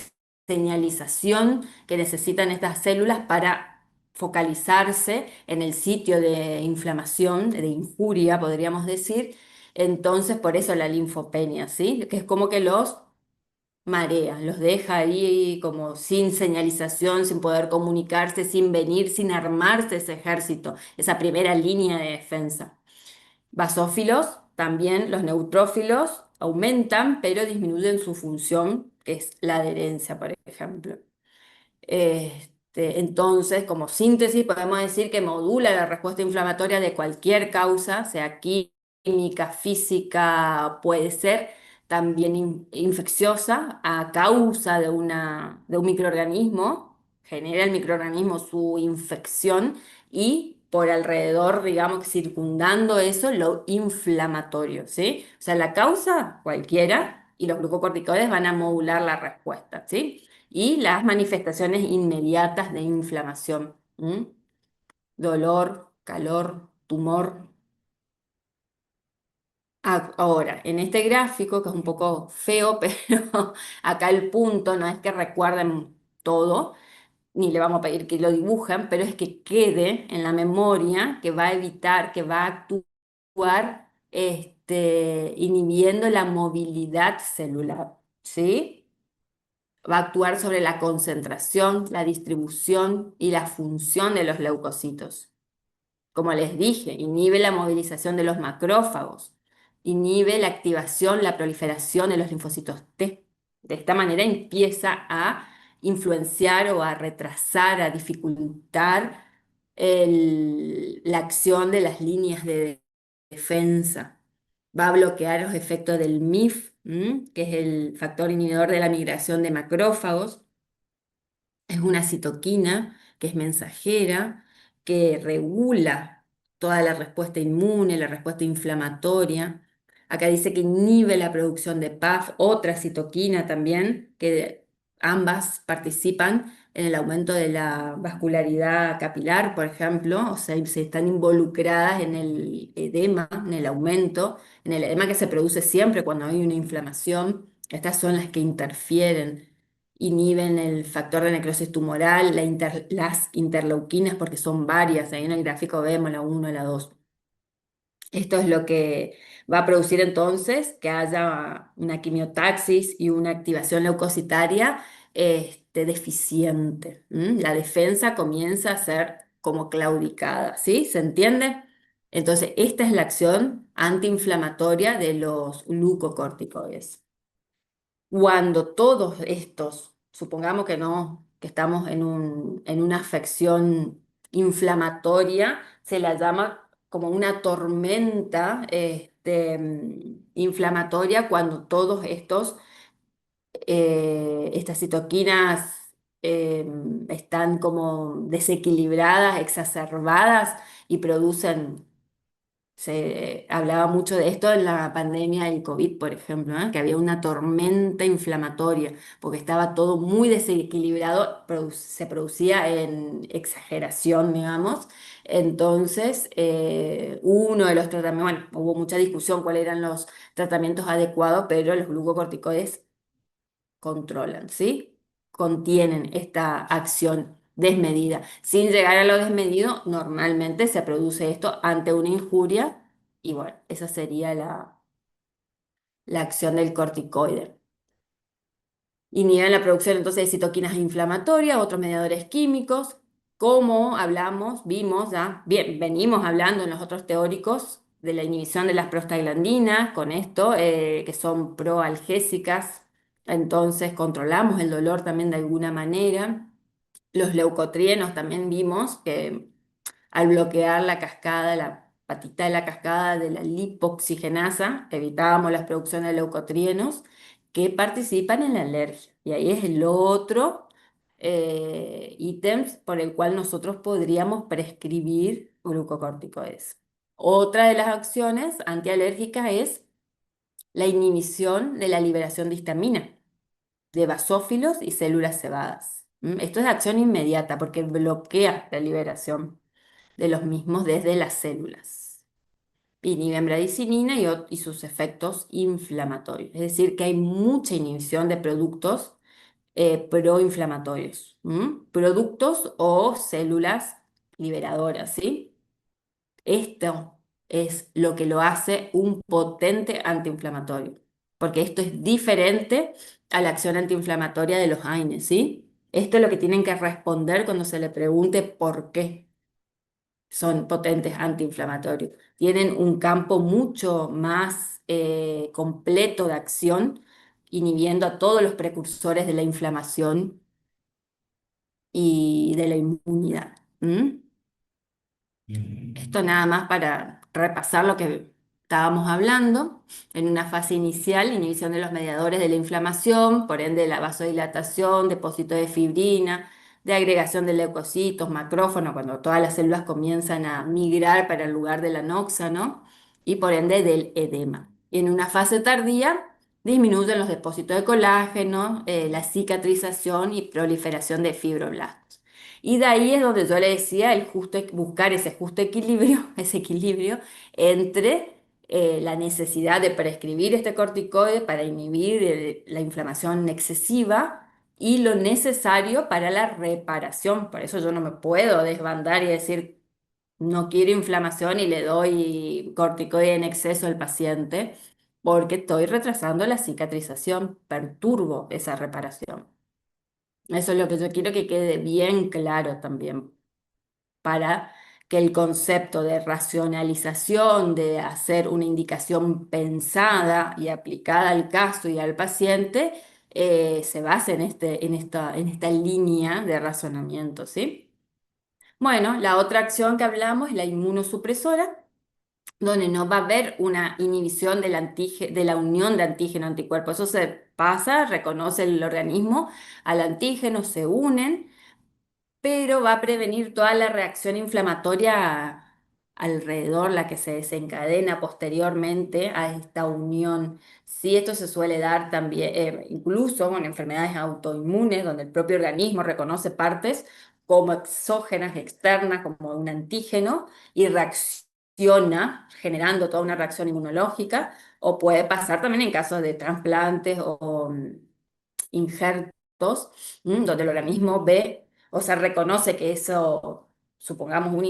señalización que necesitan estas células para focalizarse en el sitio de inflamación, de injuria, podríamos decir. Entonces, por eso la linfopenia, ¿sí? Que es como que los marea, los deja ahí como sin señalización, sin poder comunicarse, sin venir, sin armarse ese ejército, esa primera línea de defensa. Basófilos, también los neutrófilos aumentan, pero disminuyen su función, que es la adherencia, por ejemplo. Entonces, como síntesis, podemos decir que modula la respuesta inflamatoria de cualquier causa, sea química, física, puede ser también infecciosa a causa de un microorganismo, genera el microorganismo su infección, y por alrededor, digamos, circundando eso, lo inflamatorio, ¿sí? O sea, la causa cualquiera, y los glucocorticoides van a modular la respuesta, ¿sí? Y las manifestaciones inmediatas de inflamación. ¿M? Dolor, calor, tumor. Ahora, en este gráfico, que es un poco feo, pero acá el punto no es que recuerden todo, ni le vamos a pedir que lo dibujen, pero es que quede en la memoria, que va a evitar, que va a actuar inhibiendo la movilidad celular, ¿sí? Va a actuar sobre la concentración, la distribución y la función de los leucocitos. Como les dije, inhibe la movilización de los macrófagos, inhibe la activación, la proliferación de los linfocitos T. De esta manera empieza a influenciar o a retrasar, a dificultar la acción de las líneas de defensa. Va a bloquear los efectos del MIF, que es el factor inhibidor de la migración de macrófagos. Es una citoquina que es mensajera, que regula toda la respuesta inmune, la respuesta inflamatoria. Acá dice que inhibe la producción de PAF, otra citoquina también, que ambas participan en el aumento de la vascularidad capilar, por ejemplo, o sea, se están involucradas en el edema que se produce siempre cuando hay una inflamación. Estas son las que interfieren, inhiben el factor de necrosis tumoral, las interleuquinas, porque son varias, ahí en el gráfico vemos la 1 y la 2. Esto es lo que va a producir entonces que haya una quimiotaxis y una activación leucocitaria deficiente. La defensa comienza a ser como claudicada, ¿sí? ¿Se entiende? Entonces, esta es la acción antiinflamatoria de los glucocorticoides. Cuando todos estos, supongamos que no, que estamos en una afección inflamatoria, se la llama como una tormenta inflamatoria cuando todos estas citoquinas eh, están como desequilibradas, exacerbadas y producen. Se hablaba mucho de esto en la pandemia del COVID, por ejemplo, ¿eh? Que había una tormenta inflamatoria, porque estaba todo muy desequilibrado, se producía en exageración, digamos. Entonces, uno de los tratamientos, bueno, hubo mucha discusión cuáles eran los tratamientos adecuados, pero los glucocorticoides controlan, ¿sí? Contienen esta acción desmedida. Sin llegar a lo desmedido, normalmente se produce esto ante una injuria y bueno, esa sería la acción del corticoide. Inhiben la producción entonces de citoquinas inflamatorias, otros mediadores químicos, como hablamos, vimos ya, bien, venimos hablando en los otros teóricos de la inhibición de las prostaglandinas, con esto, que son proalgésicas, entonces controlamos el dolor también de alguna manera. Los leucotrienos también vimos que al bloquear la cascada, la patita de la cascada de la lipoxigenasa, evitábamos la producción de leucotrienos que participan en la alergia. Y ahí es el otro ítem por el cual nosotros podríamos prescribir glucocorticoides. Otra de las acciones antialérgicas es la inhibición de la liberación de histamina de basófilos y células cebadas. Esto es de acción inmediata porque bloquea la liberación de los mismos desde las células. Inhiben bradicininina y sus efectos inflamatorios. Es decir, que hay mucha inhibición de productos proinflamatorios. Productos o células liberadoras, ¿sí? Esto es lo que lo hace un potente antiinflamatorio, porque esto es diferente a la acción antiinflamatoria de los AINES, ¿sí? Esto es lo que tienen que responder cuando se le pregunte por qué son potentes antiinflamatorios. Tienen un campo mucho más completo de acción, inhibiendo a todos los precursores de la inflamación y de la inmunidad. Esto nada más para repasar lo que estábamos hablando. En una fase inicial, inhibición de los mediadores de la inflamación, por ende la vasodilatación, depósito de fibrina, de agregación de leucocitos, macrófanos, cuando todas las células comienzan a migrar para el lugar de la noxa, ¿no? Y por ende del edema. Y en una fase tardía, disminuyen los depósitos de colágeno, la cicatrización y proliferación de fibroblastos. Y de ahí es donde yo le decía buscar ese justo equilibrio, ese equilibrio entre la necesidad de prescribir este corticoide para inhibir la inflamación excesiva y lo necesario para la reparación. Por eso yo no me puedo desbandar y decir no quiero inflamación y le doy corticoide en exceso al paciente, porque estoy retrasando la cicatrización, perturbo esa reparación. Eso es lo que yo quiero que quede bien claro también, para que el concepto de racionalización, de hacer una indicación pensada y aplicada al caso y al paciente, se basa en esta línea de razonamiento, ¿sí? Bueno, la otra acción que hablamos es la inmunosupresora, donde no va a haber una inhibición de la unión de antígeno-anticuerpo. Eso se pasa, reconoce el organismo al antígeno, se unen, pero va a prevenir toda la reacción inflamatoria alrededor, la que se desencadena posteriormente a esta unión. Sí, esto se suele dar también, incluso con enfermedades autoinmunes, donde el propio organismo reconoce partes como exógenas, externas, como un antígeno, y reacciona, generando toda una reacción inmunológica, o puede pasar también en casos de trasplantes o injertos, donde el organismo ve, o sea, reconoce que eso, supongamos un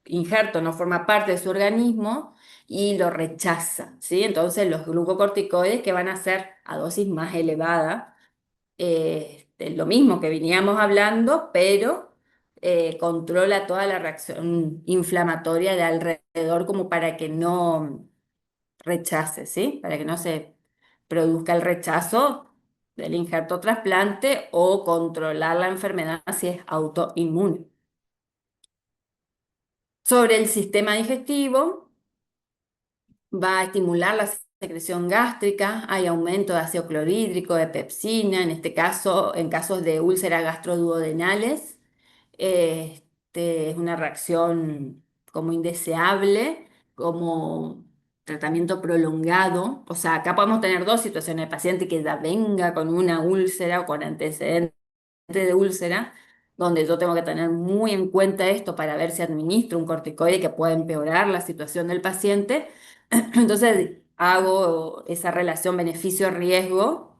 injerto no forma parte de su organismo y lo rechaza, ¿sí? Entonces los glucocorticoides que van a ser a dosis más elevada, lo mismo que veníamos hablando, pero controla toda la reacción inflamatoria de alrededor como para que no rechace, ¿sí? Para que no se produzca el rechazo del injerto trasplante o controlar la enfermedad si es autoinmune. Sobre el sistema digestivo, va a estimular la secreción gástrica, hay aumento de ácido clorhídrico, de pepsina, en este caso, en casos de úlceras gastroduodenales. Es una reacción como indeseable, como tratamiento prolongado. O sea, acá podemos tener dos situaciones: el paciente que ya venga con una úlcera o con antecedentes de úlcera, donde yo tengo que tener muy en cuenta esto para ver si administro un corticoide que puede empeorar la situación del paciente. Entonces hago esa relación beneficio-riesgo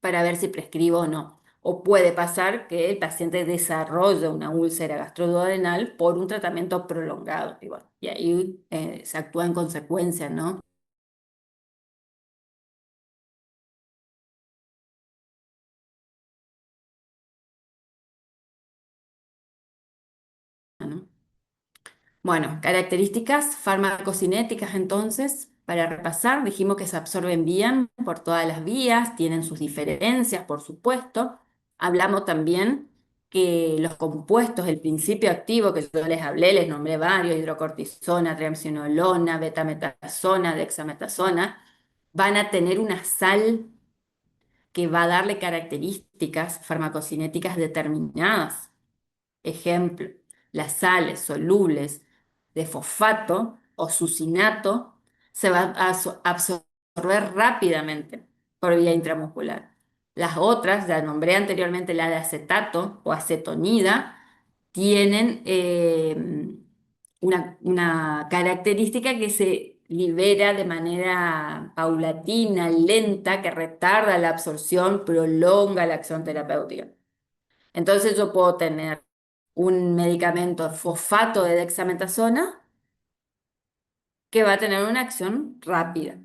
para ver si prescribo o no. O puede pasar que el paciente desarrolle una úlcera gastroduodenal por un tratamiento prolongado. Y bueno, y ahí se actúa en consecuencia, ¿no? ¿No? Bueno, características farmacocinéticas entonces, para repasar, dijimos que se absorben bien por todas las vías, tienen sus diferencias, por supuesto. Hablamos también que los compuestos, el principio activo que yo les hablé, les nombré varios: hidrocortisona, triamcinolona, betametasona, dexametasona, van a tener una sal que va a darle características farmacocinéticas determinadas. Ejemplo, las sales solubles de fosfato o sucinato se van a absorber rápidamente por vía intramuscular. Las otras, ya nombré anteriormente la de acetato o acetonida, tienen una característica que se libera de manera paulatina, lenta, que retarda la absorción, prolonga la acción terapéutica. Entonces yo puedo tener un medicamento fosfato de dexametasona que va a tener una acción rápida.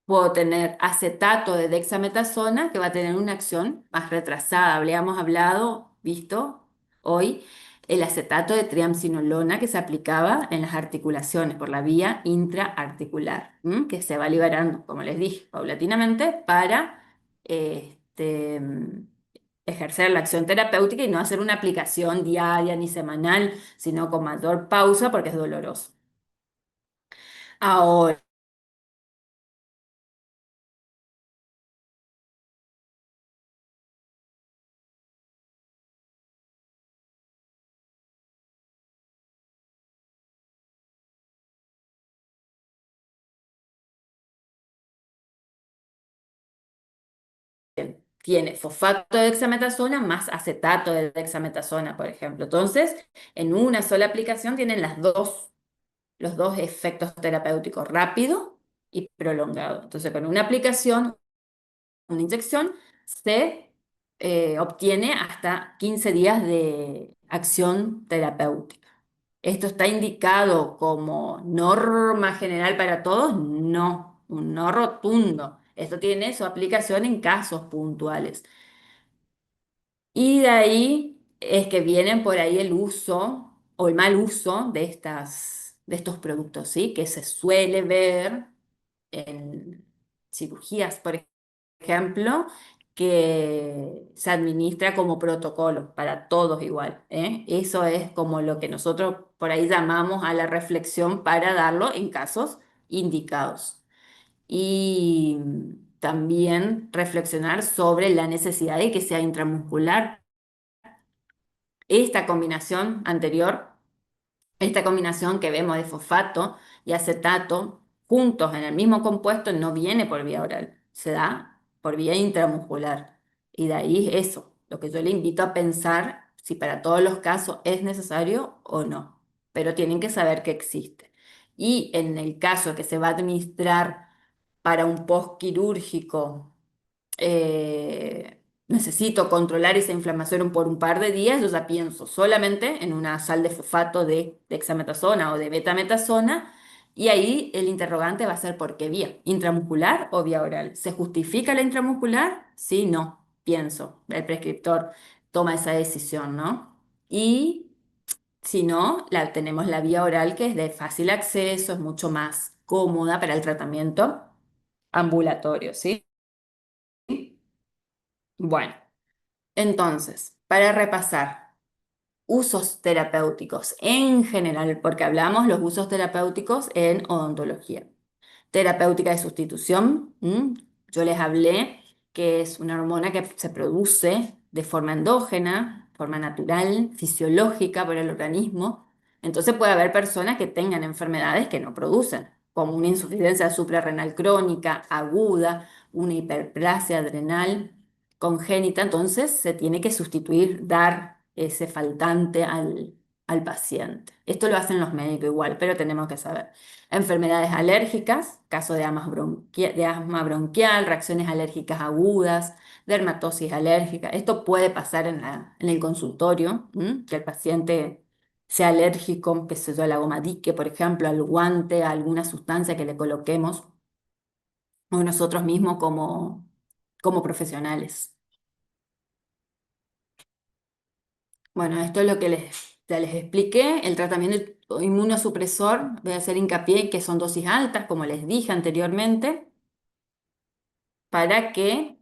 Puedo tener acetato de dexametasona que va a tener una acción más retrasada. Habíamos hablado, visto hoy, el acetato de triamcinolona que se aplicaba en las articulaciones por la vía intraarticular, que se va liberando, como les dije, paulatinamente para ejercer la acción terapéutica y no hacer una aplicación diaria ni semanal, sino con mayor pausa porque es doloroso. Ahora, tiene fosfato de dexametasona más acetato de dexametasona, por ejemplo. Entonces, en una sola aplicación tienen los dos efectos terapéuticos: rápido y prolongado. Entonces, con una aplicación, una inyección, se obtiene hasta 15 días de acción terapéutica. ¿Esto está indicado como norma general para todos? No, un no rotundo. Esto tiene su aplicación en casos puntuales. Y de ahí es que vienen por ahí el uso o el mal uso de estos productos, ¿sí? Que se suele ver en cirugías, por ejemplo, ejemplo, que se administra como protocolo para todos igual, ¿eh? Eso es como lo que nosotros por ahí llamamos a la reflexión para darlo en casos indicados. Y también reflexionar sobre la necesidad de que sea intramuscular. Esta combinación anterior, esta combinación que vemos de fosfato y acetato juntos en el mismo compuesto no viene por vía oral, se da por vía intramuscular. Y de ahí eso, lo que yo le invito a pensar si para todos los casos es necesario o no, pero tienen que saber que existe. Y en el caso que se va a administrar para un postquirúrgico, necesito controlar esa inflamación por un par de días, yo ya pienso solamente en una sal de fosfato de dexametasona o de betametasona, y ahí el interrogante va a ser ¿por qué vía? ¿Intramuscular o vía oral? ¿Se justifica la intramuscular? Sí, no, pienso. El prescriptor toma esa decisión, ¿no? Y si no, tenemos la vía oral que es de fácil acceso, es mucho más cómoda para el tratamiento ambulatorio, ¿sí? Bueno, entonces, para repasar, usos terapéuticos en general, porque hablamos los usos terapéuticos en odontología. Terapéutica de sustitución, ¿m? Yo les hablé que es una hormona que se produce de forma endógena, forma natural, fisiológica por el organismo. Entonces puede haber personas que tengan enfermedades que no producen, como una insuficiencia suprarrenal crónica, aguda, una hiperplasia adrenal congénita. Entonces se tiene que sustituir, dar ese faltante al paciente. Esto lo hacen los médicos igual, pero tenemos que saber. Enfermedades alérgicas, caso de asma bronquial, reacciones alérgicas agudas, dermatosis alérgica. Esto puede pasar en el consultorio, ¿m? Que el paciente sea alérgico, qué sé yo, a la goma Dique, por ejemplo, al guante, a alguna sustancia que le coloquemos, o nosotros mismos como profesionales. Bueno, esto es lo que ya les expliqué. El tratamiento inmunosupresor, voy a hacer hincapié en que son dosis altas, como les dije anteriormente, para que,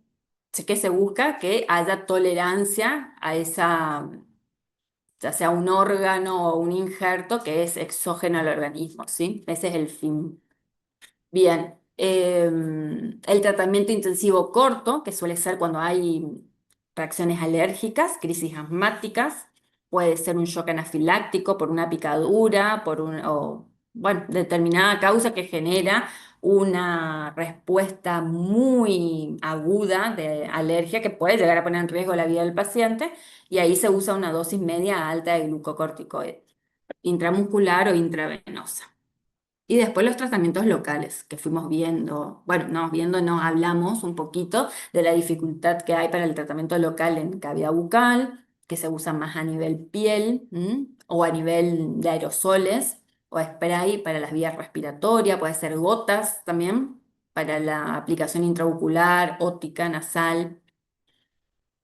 sé que se busca que haya tolerancia a esa, ya sea un órgano o un injerto que es exógeno al organismo, ¿sí? Ese es el fin. Bien, el tratamiento intensivo corto, que suele ser cuando hay reacciones alérgicas, crisis asmáticas, puede ser un shock anafiláctico por una picadura, o, bueno, determinada causa que genera una respuesta muy aguda de alergia que puede llegar a poner en riesgo la vida del paciente, y ahí se usa una dosis media a alta de glucocorticoide, intramuscular o intravenosa. Y después los tratamientos locales que fuimos viendo, bueno, no, viendo, no, hablamos un poquito de la dificultad que hay para el tratamiento local en cavidad bucal, que se usa más a nivel piel, ¿m? O a nivel de aerosoles o spray para las vías respiratorias, puede ser gotas también para la aplicación intraocular, óptica, nasal.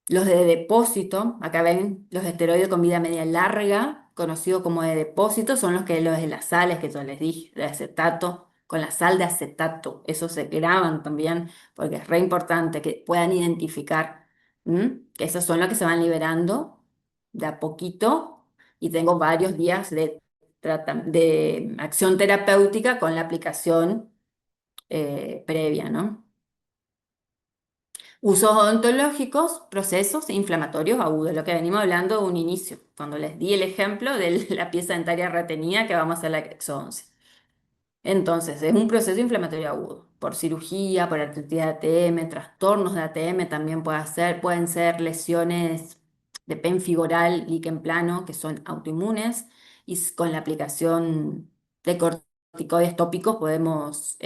Los de depósito, acá ven los esteroides con vida media larga, conocidos como de depósito, son los de las sales que yo les dije, de acetato, con la sal de acetato. Esos se graban también porque es re importante que puedan identificar, que esos son los que se van liberando de a poquito, y tengo varios días de acción terapéutica con la aplicación previa, ¿no? Usos odontológicos, procesos inflamatorios agudos, lo que venimos hablando de un inicio, cuando les di el ejemplo de la pieza dentaria retenida que vamos a hacer la exodoncia. Entonces, es un proceso inflamatorio agudo, por cirugía, por artritis de ATM, trastornos de ATM también pueden ser lesiones de penfigoral, líquen plano, que son autoinmunes, y con la aplicación de corticoides tópicos podemos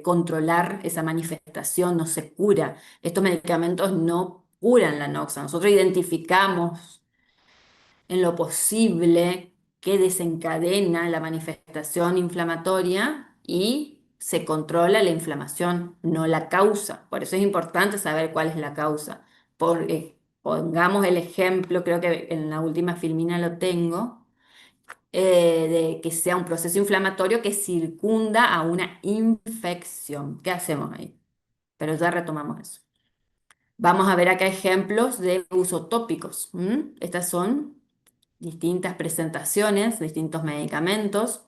controlar esa manifestación, no se cura. Estos medicamentos no curan la noxa. Nosotros identificamos en lo posible que desencadena la manifestación inflamatoria y se controla la inflamación, no la causa. Por eso es importante saber cuál es la causa. Pongamos el ejemplo, creo que en la última filmina lo tengo, de que sea un proceso inflamatorio que circunda a una infección. ¿Qué hacemos ahí? Pero ya retomamos eso. Vamos a ver acá ejemplos de uso tópicos. ¿M? Estas son distintas presentaciones, distintos medicamentos.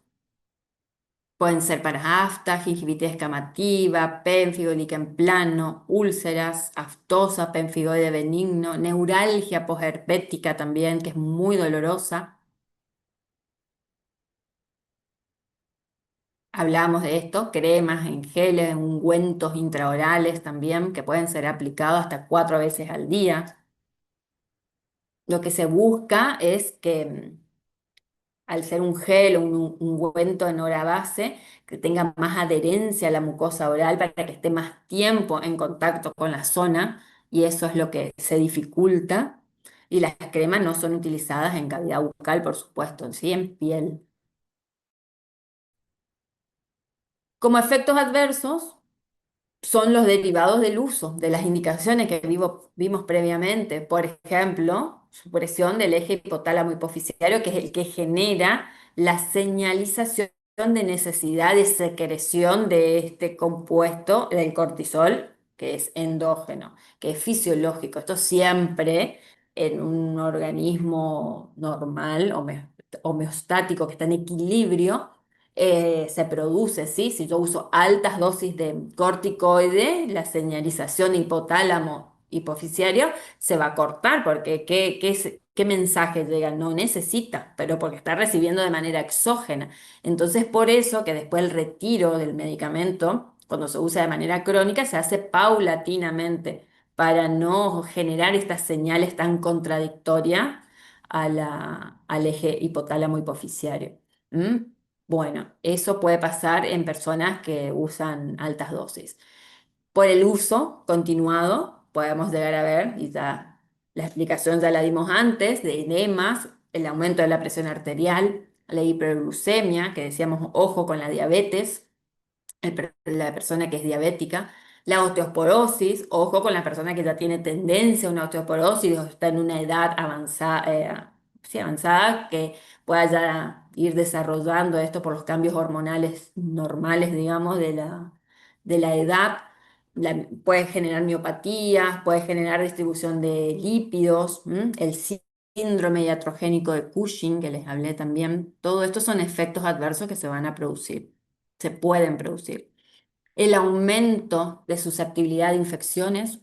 Pueden ser para afta, gingivitis escamativa, pénfigo, líquen plano, úlceras, aftosa, pemfigoide benigno, neuralgia posherpética también, que es muy dolorosa. Hablamos de esto, cremas en geles, ungüentos intraorales también, que pueden ser aplicados hasta 4 veces al día. Lo que se busca es que al ser un gel o un ungüento en hora base, que tenga más adherencia a la mucosa oral para que esté más tiempo en contacto con la zona, y eso es lo que se dificulta. Y las cremas no son utilizadas en cavidad bucal, por supuesto, sí en piel. Como efectos adversos, son los derivados del uso de las indicaciones que vimos previamente. Por ejemplo, supresión del eje hipotálamo hipofisiario, que es el que genera la señalización de necesidad de secreción de este compuesto, del cortisol, que es endógeno, que es fisiológico. Esto siempre en un organismo normal, homeostático, que está en equilibrio se produce, ¿sí? Si yo uso altas dosis de corticoide, la señalización hipotálamo hipofisiario se va a cortar porque ¿qué mensaje llega? No necesita, pero porque está recibiendo de manera exógena. Entonces, por eso que después el retiro del medicamento, cuando se usa de manera crónica, se hace paulatinamente para no generar estas señales tan contradictorias al eje hipotálamo hipofisiario. ¿Mm? Bueno, eso puede pasar en personas que usan altas dosis. Por el uso continuado, podemos llegar a ver, y ya la explicación ya la dimos antes, de edemas, el aumento de la presión arterial, la hiperglucemia, que decíamos ojo con la diabetes, la persona que es diabética, la osteoporosis, ojo con la persona que ya tiene tendencia a una osteoporosis o está en una edad avanzada, sí, avanzada, que pueda ya ir desarrollando esto por los cambios hormonales normales, digamos, de la edad. Puede generar miopatías, puede generar distribución de lípidos, el síndrome iatrogénico de Cushing, que les hablé también. Todo esto son efectos adversos que se van a producir, se pueden producir. El aumento de susceptibilidad de infecciones,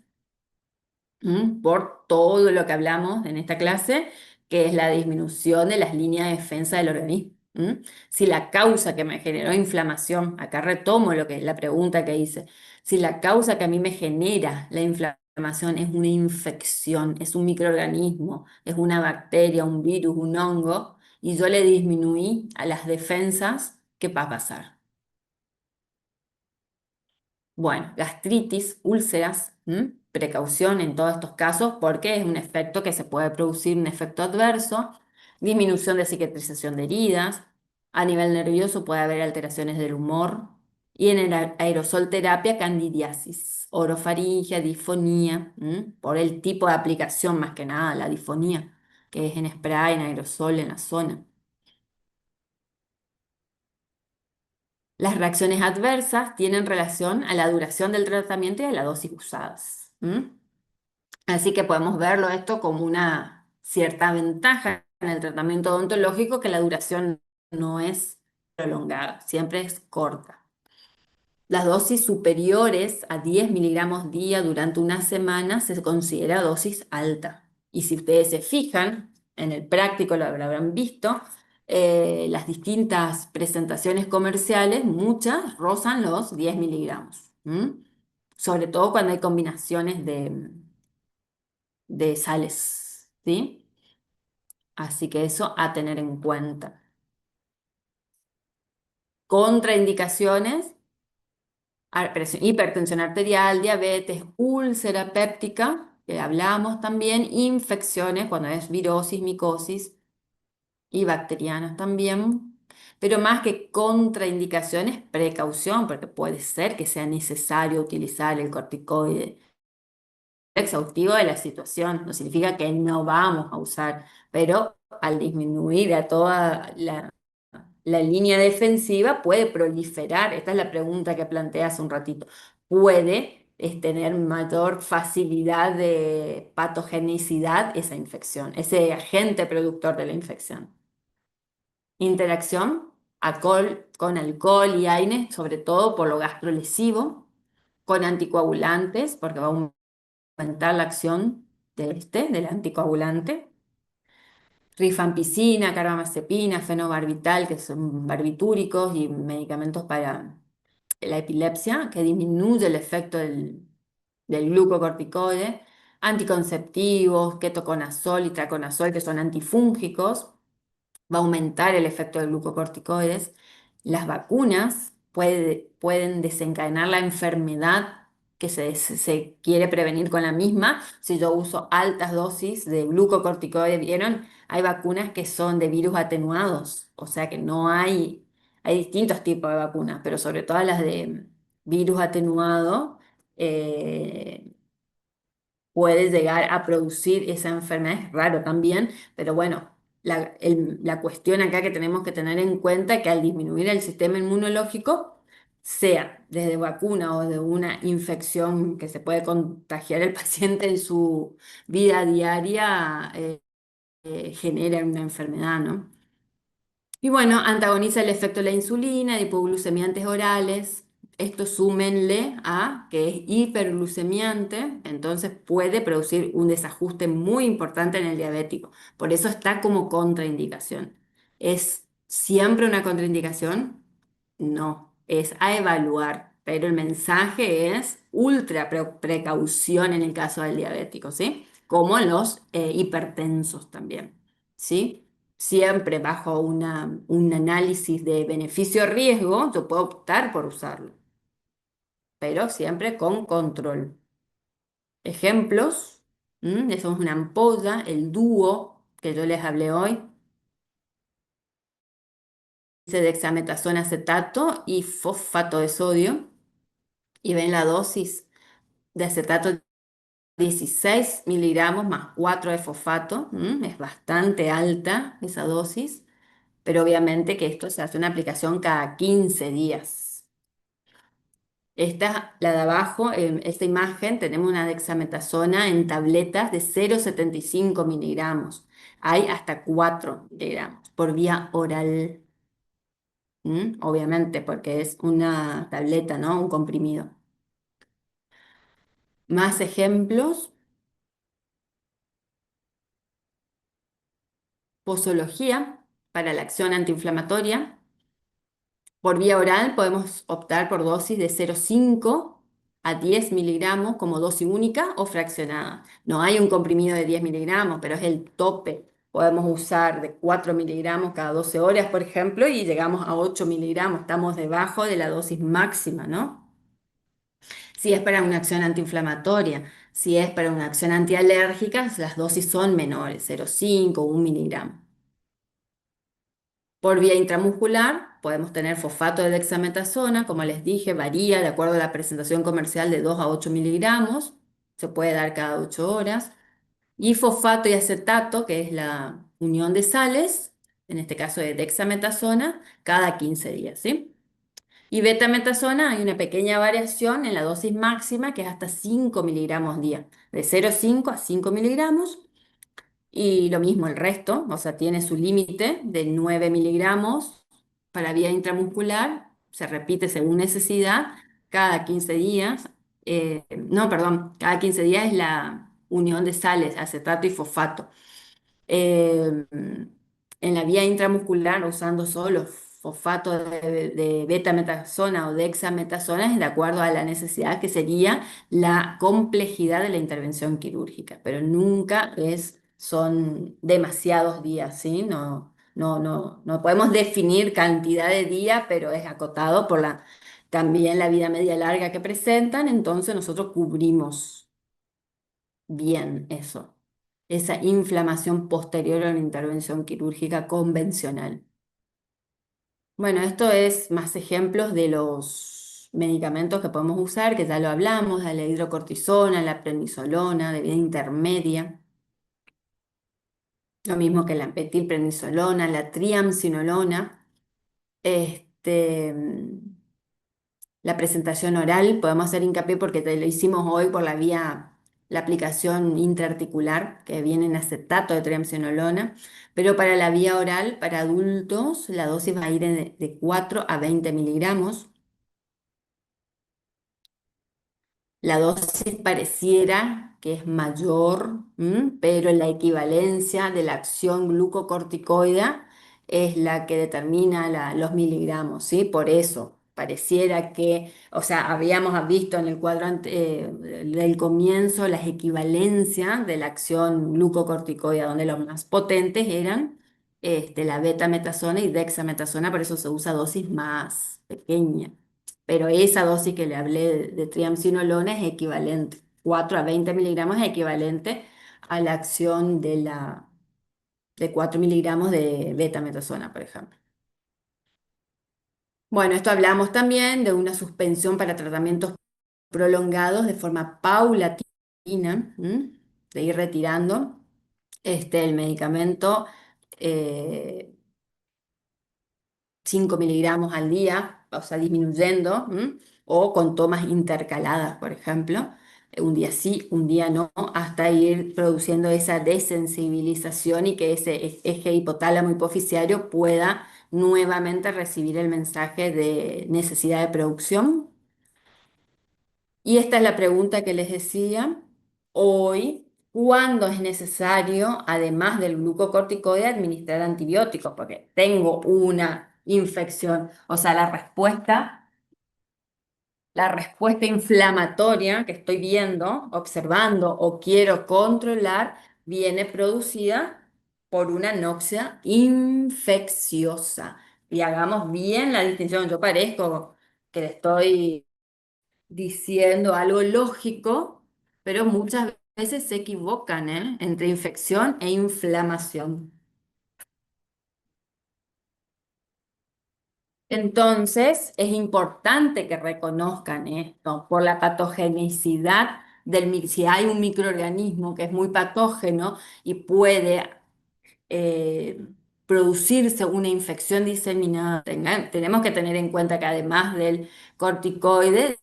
por todo lo que hablamos en esta clase, que es la disminución de las líneas de defensa del organismo. Si la causa que me generó inflamación, acá retomo lo que es la pregunta que hice, si la causa que a mí me genera la inflamación es una infección, es un microorganismo, es una bacteria, un virus, un hongo, y yo le disminuí a las defensas, ¿qué va a pasar? Bueno, gastritis, úlceras, precaución en todos estos casos porque es un efecto que se puede producir, un efecto adverso, disminución de cicatrización de heridas, a nivel nervioso puede haber alteraciones del humor y en el aerosol terapia candidiasis, orofaringia, disfonía, por el tipo de aplicación más que nada, la disfonía, que es en spray, en aerosol, en la zona. Las reacciones adversas tienen relación a la duración del tratamiento y a la dosis usadas. Así que podemos verlo esto como una cierta ventaja en el tratamiento odontológico, que la duración no es prolongada, siempre es corta. Las dosis superiores a 10 miligramos día durante una semana se considera dosis alta. Y si ustedes se fijan, en el práctico lo habrán visto, las distintas presentaciones comerciales, muchas rozan los 10 miligramos. Sobre todo cuando hay combinaciones de sales, ¿sí? Así que eso a tener en cuenta. Contraindicaciones: hipertensión arterial, diabetes, úlcera péptica, que hablamos también, infecciones, cuando es virosis, micosis y bacterianas también. Pero más que contraindicaciones, precaución, porque puede ser que sea necesario utilizar el corticoide exhaustivo de la situación. No significa que no vamos a usar, pero al disminuir a toda la línea defensiva puede proliferar. Esta es la pregunta que planteé hace un ratito. Puede es tener mayor facilidad de patogenicidad esa infección, ese agente productor de la infección. Interacción con alcohol y aire, sobre todo por lo gastrolesivo, con anticoagulantes, porque va a aumentar la acción del anticoagulante. Rifampicina, carbamazepina, fenobarbital, que son barbitúricos y medicamentos para la epilepsia, que disminuye el efecto del glucocorticoide, anticonceptivos, ketoconazol y traconazol, que son antifúngicos, va a aumentar el efecto de glucocorticoides. Las vacunas pueden desencadenar la enfermedad que se quiere prevenir con la misma. Si yo uso altas dosis de glucocorticoides, ¿vieron? Hay vacunas que son de virus atenuados, o sea que no hay distintos tipos de vacunas, pero sobre todo las de virus atenuado. eh, Puede llegar a producir esa enfermedad, es raro también, pero bueno, la cuestión acá que tenemos que tener en cuenta es que al disminuir el sistema inmunológico, sea desde vacuna o de una infección que se puede contagiar el paciente en su vida diaria, genera una enfermedad, ¿no? Y bueno, antagoniza el efecto de la insulina, de hipoglucemiantes orales. Esto súmenle a que es hiperglucemiante, entonces puede producir un desajuste muy importante en el diabético. Por eso está como contraindicación. ¿Es siempre una contraindicación? No, es a evaluar, pero el mensaje es ultra precaución en el caso del diabético, ¿sí? Como en los hipertensos también, ¿sí? Siempre bajo un análisis de beneficio-riesgo, yo puedo optar por usarlo, pero siempre con control. Ejemplos, eso es una ampolla, el dúo que yo les hablé hoy, dice dexametasona acetato y fosfato de sodio, y ven la dosis de acetato 16 miligramos más 4 de fosfato, es bastante alta esa dosis, pero obviamente que esto se hace una aplicación cada 15 días. Esta, la de abajo, en esta imagen, tenemos una dexametasona en tabletas de 0,75 miligramos. Hay hasta 4 miligramos por vía oral, obviamente, porque es una tableta, ¿no? Un comprimido. Más ejemplos. Posología para la acción antiinflamatoria. Por vía oral podemos optar por dosis de 0,5 a 10 miligramos como dosis única o fraccionada. No hay un comprimido de 10 miligramos, pero es el tope. Podemos usar de 4 miligramos cada 12 horas, por ejemplo, y llegamos a 8 miligramos. Estamos debajo de la dosis máxima, ¿no? Si es para una acción antiinflamatoria, si es para una acción antialérgica, las dosis son menores, 0,5 o 1 miligramo. Por vía intramuscular podemos tener fosfato de dexametasona, como les dije, varía de acuerdo a la presentación comercial de 2 a 8 miligramos, se puede dar cada 8 horas. Y fosfato y acetato, que es la unión de sales, en este caso de dexametasona, cada 15 días, ¿sí? Y betametasona hay una pequeña variación en la dosis máxima, que es hasta 5 miligramos día, de 0,5 a 5 miligramos. Y lo mismo el resto, o sea, tiene su límite de 9 miligramos para vía intramuscular, se repite según necesidad, cada 15 días. No, perdón, cada 15 días es la unión de sales, acetato y fosfato. Eh, en la vía intramuscular, usando solo fosfato de betametasona o dexametasona, es de acuerdo a la necesidad que sería la complejidad de la intervención quirúrgica, pero nunca son demasiados días, ¿sí? No podemos definir cantidad de días, pero es acotado por también la vida media larga que presentan, entonces nosotros cubrimos bien eso, esa inflamación posterior a una intervención quirúrgica convencional. Bueno, esto es más ejemplos de los medicamentos que podemos usar, que ya lo hablamos, de la hidrocortisona, la prednisolona, de vida intermedia, lo mismo que la metilprednisolona, la triamcinolona, este, la presentación oral, podemos hacer hincapié porque te lo hicimos hoy por la vía, la aplicación intraarticular, que viene en acetato de triamcinolona, pero para la vía oral, para adultos, la dosis va a ir de 4 a 20 miligramos. La dosis pareciera que es mayor, pero la equivalencia de la acción glucocorticoide es la que determina los miligramos, ¿sí? Por eso pareciera que, o sea, habíamos visto en el cuadrante del comienzo las equivalencias de la acción glucocorticoide, donde los más potentes eran la betametasona y dexametasona, por eso se usa dosis más pequeña. Pero esa dosis que le hablé de triamcinolona es equivalente, 4 a 20 miligramos es equivalente a la acción de 4 miligramos de betametasona, por ejemplo. Bueno, esto hablamos también de una suspensión para tratamientos prolongados de forma paulatina, de ir retirando el medicamento. eh, 5 miligramos al día, o sea, disminuyendo, o con tomas intercaladas, por ejemplo, un día sí, un día no, hasta ir produciendo esa desensibilización y que ese eje hipotálamo hipoficiario pueda nuevamente recibir el mensaje de necesidad de producción. Y esta es la pregunta que les decía hoy. ¿Cuándo es necesario, además del glucocorticoide, administrar antibióticos? Porque tengo una infección. O sea, la respuesta inflamatoria que estoy viendo, observando o quiero controlar, viene producida por una anoxia infecciosa. Y hagamos bien la distinción. Yo parezco que le estoy diciendo algo lógico, pero muchas veces se equivocan, entre infección e inflamación. Entonces, es importante que reconozcan esto por la patogenicidad si hay un microorganismo que es muy patógeno y puede eh, producirse una infección diseminada. Tenemos que tener en cuenta que además del corticoide,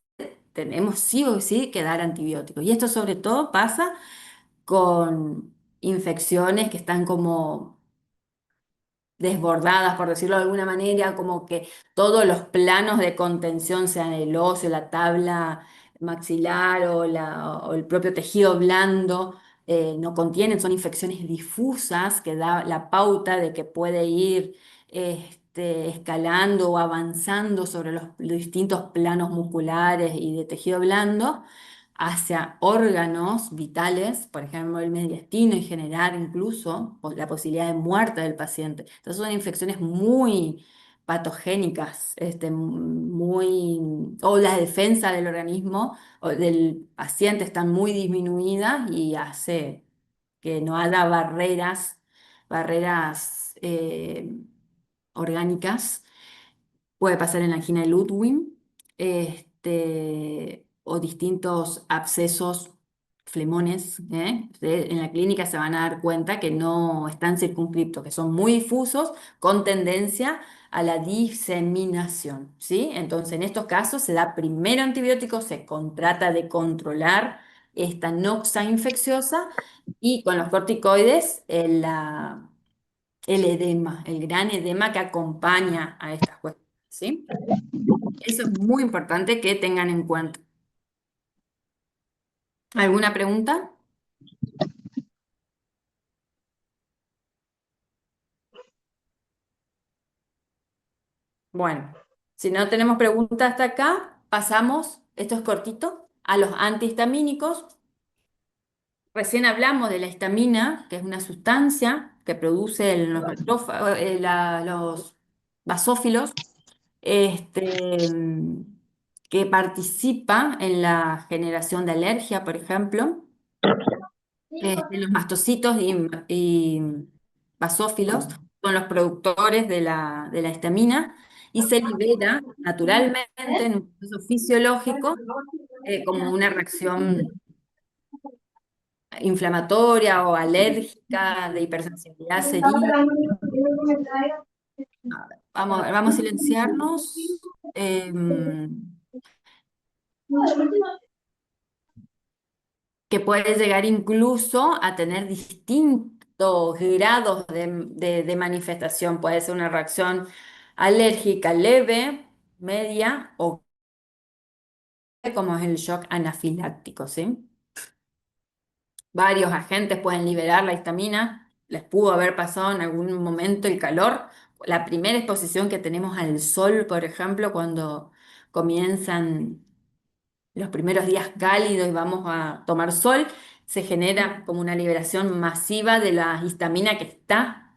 tenemos sí o sí que dar antibióticos. Y esto sobre todo pasa con infecciones que están como desbordadas, por decirlo de alguna manera, como que todos los planos de contención, sean el óseo, la tabla maxilar o el propio tejido blando, no contienen, son infecciones difusas que da la pauta de que puede ir escalando o avanzando sobre los distintos planos musculares y de tejido blando hacia órganos vitales, por ejemplo, el mediastino, y generar incluso la posibilidad de muerte del paciente. Entonces son infecciones muy patogénicas, o la defensa del organismo o del paciente están muy disminuidas y hace que no haya barreras orgánicas. Puede pasar en la angina de Ludwig, o distintos abscesos, flemones, ¿eh? En la clínica se van a dar cuenta que no están circunscriptos, que son muy difusos con tendencia a la diseminación, ¿sí? Entonces, en estos casos se da primero antibiótico, trata de controlar esta noxa infecciosa y con los corticoides el edema, el gran edema que acompaña a estas cuestiones, ¿sí? Eso es muy importante que tengan en cuenta. ¿Alguna pregunta? Bueno, si no tenemos preguntas hasta acá, pasamos, esto es cortito, a los antihistamínicos. Recién hablamos de la histamina, que es una sustancia que produce los basófilos, este, que participa en la generación de alergia, por ejemplo. Los mastocitos y basófilos son los productores de la histamina y se libera naturalmente en un proceso fisiológico como una reacción inflamatoria o alérgica de hipersensibilidad sería. Vamos a silenciarnos. que puede llegar incluso a tener distintos grados de manifestación. Puede ser una reacción alérgica leve, media o como es el shock anafiláctico, ¿sí? Varios agentes pueden liberar la histamina. Les pudo haber pasado en algún momento el calor. La primera exposición que tenemos al sol, por ejemplo, cuando comienzan los primeros días cálidos y vamos a tomar sol, se genera como una liberación masiva de la histamina que está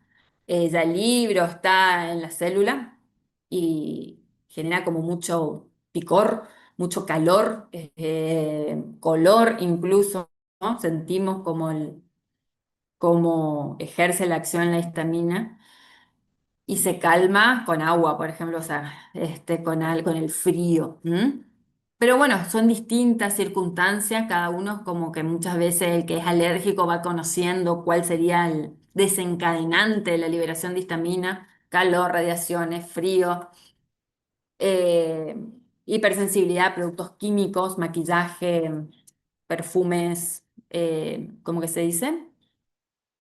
ya libre o está en la célula y genera como mucho picor, mucho calor, color incluso, ¿no? Sentimos como ejerce la acción la histamina y se calma con agua, por ejemplo, o sea, con el frío. ¿M? Pero bueno, son distintas circunstancias, cada uno como que muchas veces el que es alérgico va conociendo cuál sería el desencadenante de la liberación de histamina, calor, radiaciones, frío, eh, hipersensibilidad a productos químicos, maquillaje, perfumes, ¿cómo que se dice?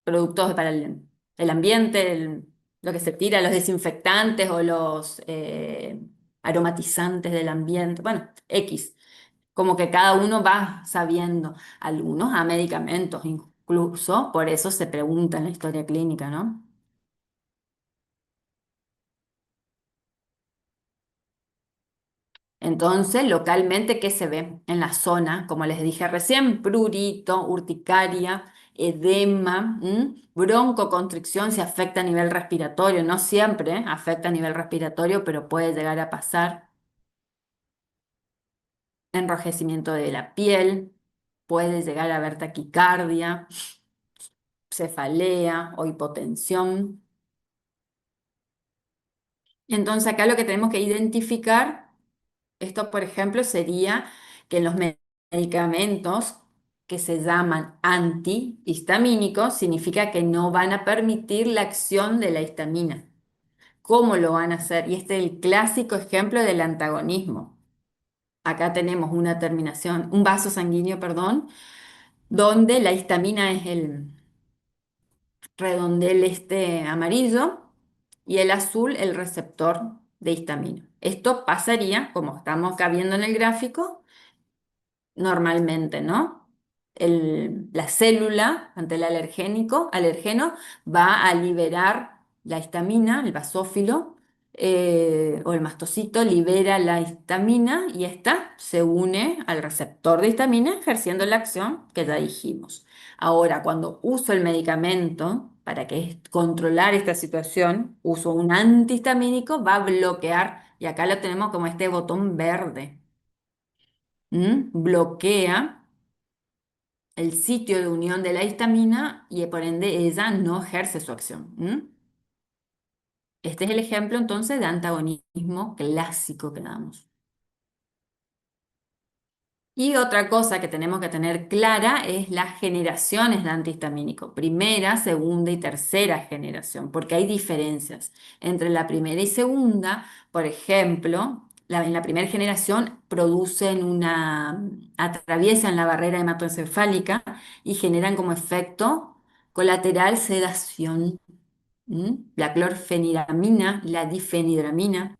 Productos para el ambiente, lo que se tira, los desinfectantes o los aromatizantes del ambiente, bueno, X, como que cada uno va sabiendo, algunos a medicamentos incluso, por eso se pregunta en la historia clínica, ¿no? Entonces, localmente, ¿qué se ve en la zona? Como les dije recién, prurito, urticaria, edema, broncoconstricción si afecta a nivel respiratorio. No siempre afecta a nivel respiratorio, pero puede llegar a pasar. Enrojecimiento de la piel, puede llegar a haber taquicardia, cefalea o hipotensión. Entonces, acá lo que tenemos que identificar. Esto, por ejemplo, sería que los medicamentos que se llaman antihistamínicos significa que no van a permitir la acción de la histamina. ¿Cómo lo van a hacer? Y este es el clásico ejemplo del antagonismo. Acá tenemos una terminación, un vaso sanguíneo, perdón, donde la histamina es el redondel este amarillo y el azul el receptor de histamina. Esto pasaría, como estamos acá viendo en el gráfico, normalmente, ¿no? La célula ante el alergeno va a liberar la histamina, el basófilo o el mastocito libera la histamina y esta se une al receptor de histamina ejerciendo la acción que ya dijimos. Ahora, cuando uso el medicamento para controlar esta situación, uso un antihistamínico, va a bloquear, y acá lo tenemos como este botón verde. Bloquea el sitio de unión de la histamina y por ende ella no ejerce su acción. Este es el ejemplo entonces de antagonismo clásico que damos. Y otra cosa que tenemos que tener clara es las generaciones de antihistamínico, primera, segunda y tercera generación, porque hay diferencias entre la primera y segunda. Por ejemplo, en la primera generación atraviesan la barrera hematoencefálica y generan como efecto colateral sedación. La clorfeniramina, la difenidramina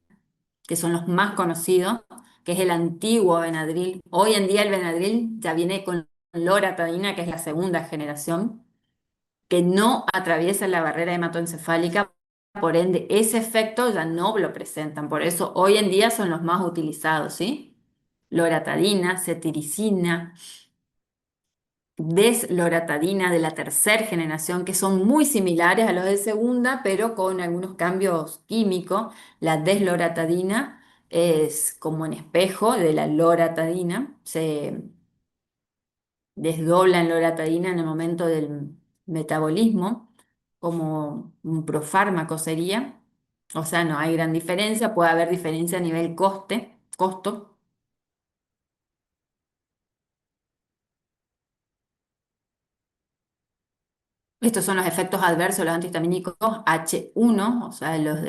que son los más conocidos, que es el antiguo Benadryl. Hoy en día el Benadryl ya viene con loratadina, que es la segunda generación, que no atraviesa la barrera hematoencefálica, por ende ese efecto ya no lo presentan, por eso hoy en día son los más utilizados, ¿sí? Loratadina, cetiricina, desloratadina de la tercera generación, que son muy similares a los de segunda, pero con algunos cambios químicos. La desloratadina es como un espejo de la loratadina, se desdobla en loratadina en el momento del metabolismo, como un profármaco sería. O sea, no hay gran diferencia, puede haber diferencia a nivel costo. Estos son los efectos adversos de los antihistamínicos H1, o sea, los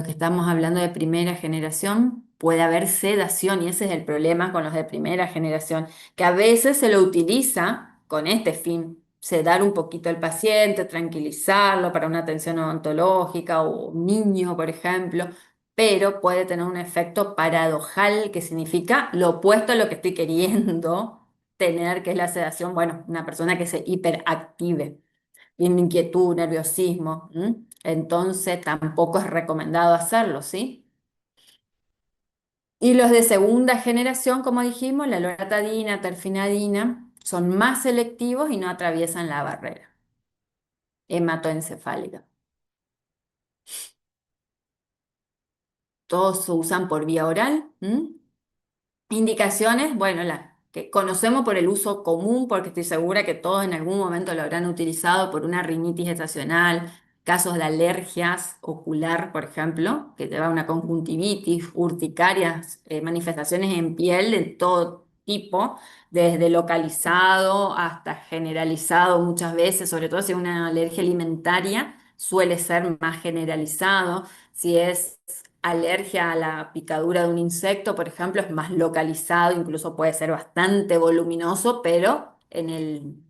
que estamos hablando de primera generación. puede haber sedación y ese es el problema con los de primera generación, que a veces se lo utiliza con este fin, sedar un poquito al paciente, tranquilizarlo para una atención odontológica o un niño, por ejemplo, pero puede tener un efecto paradojal que significa lo opuesto a lo que estoy queriendo tener, que es la sedación, bueno, una persona que se hiperactive, tiene inquietud, nerviosismo, ¿m? Entonces tampoco es recomendado hacerlo, ¿sí? Y los de segunda generación, como dijimos, la loratadina, terfinadina, son más selectivos y no atraviesan la barrera hematoencefálica. Todos se usan por vía oral. ¿M? Indicaciones, bueno, la que conocemos por el uso común, porque estoy segura que todos en algún momento lo habrán utilizado por una rinitis estacional, casos de alergias ocular, por ejemplo, que te va una conjuntivitis, urticarias, manifestaciones en piel de todo tipo, desde localizado hasta generalizado muchas veces, sobre todo si es una alergia alimentaria, suele ser más generalizado. Si es alergia a la picadura de un insecto, por ejemplo, es más localizado, incluso puede ser bastante voluminoso, pero en el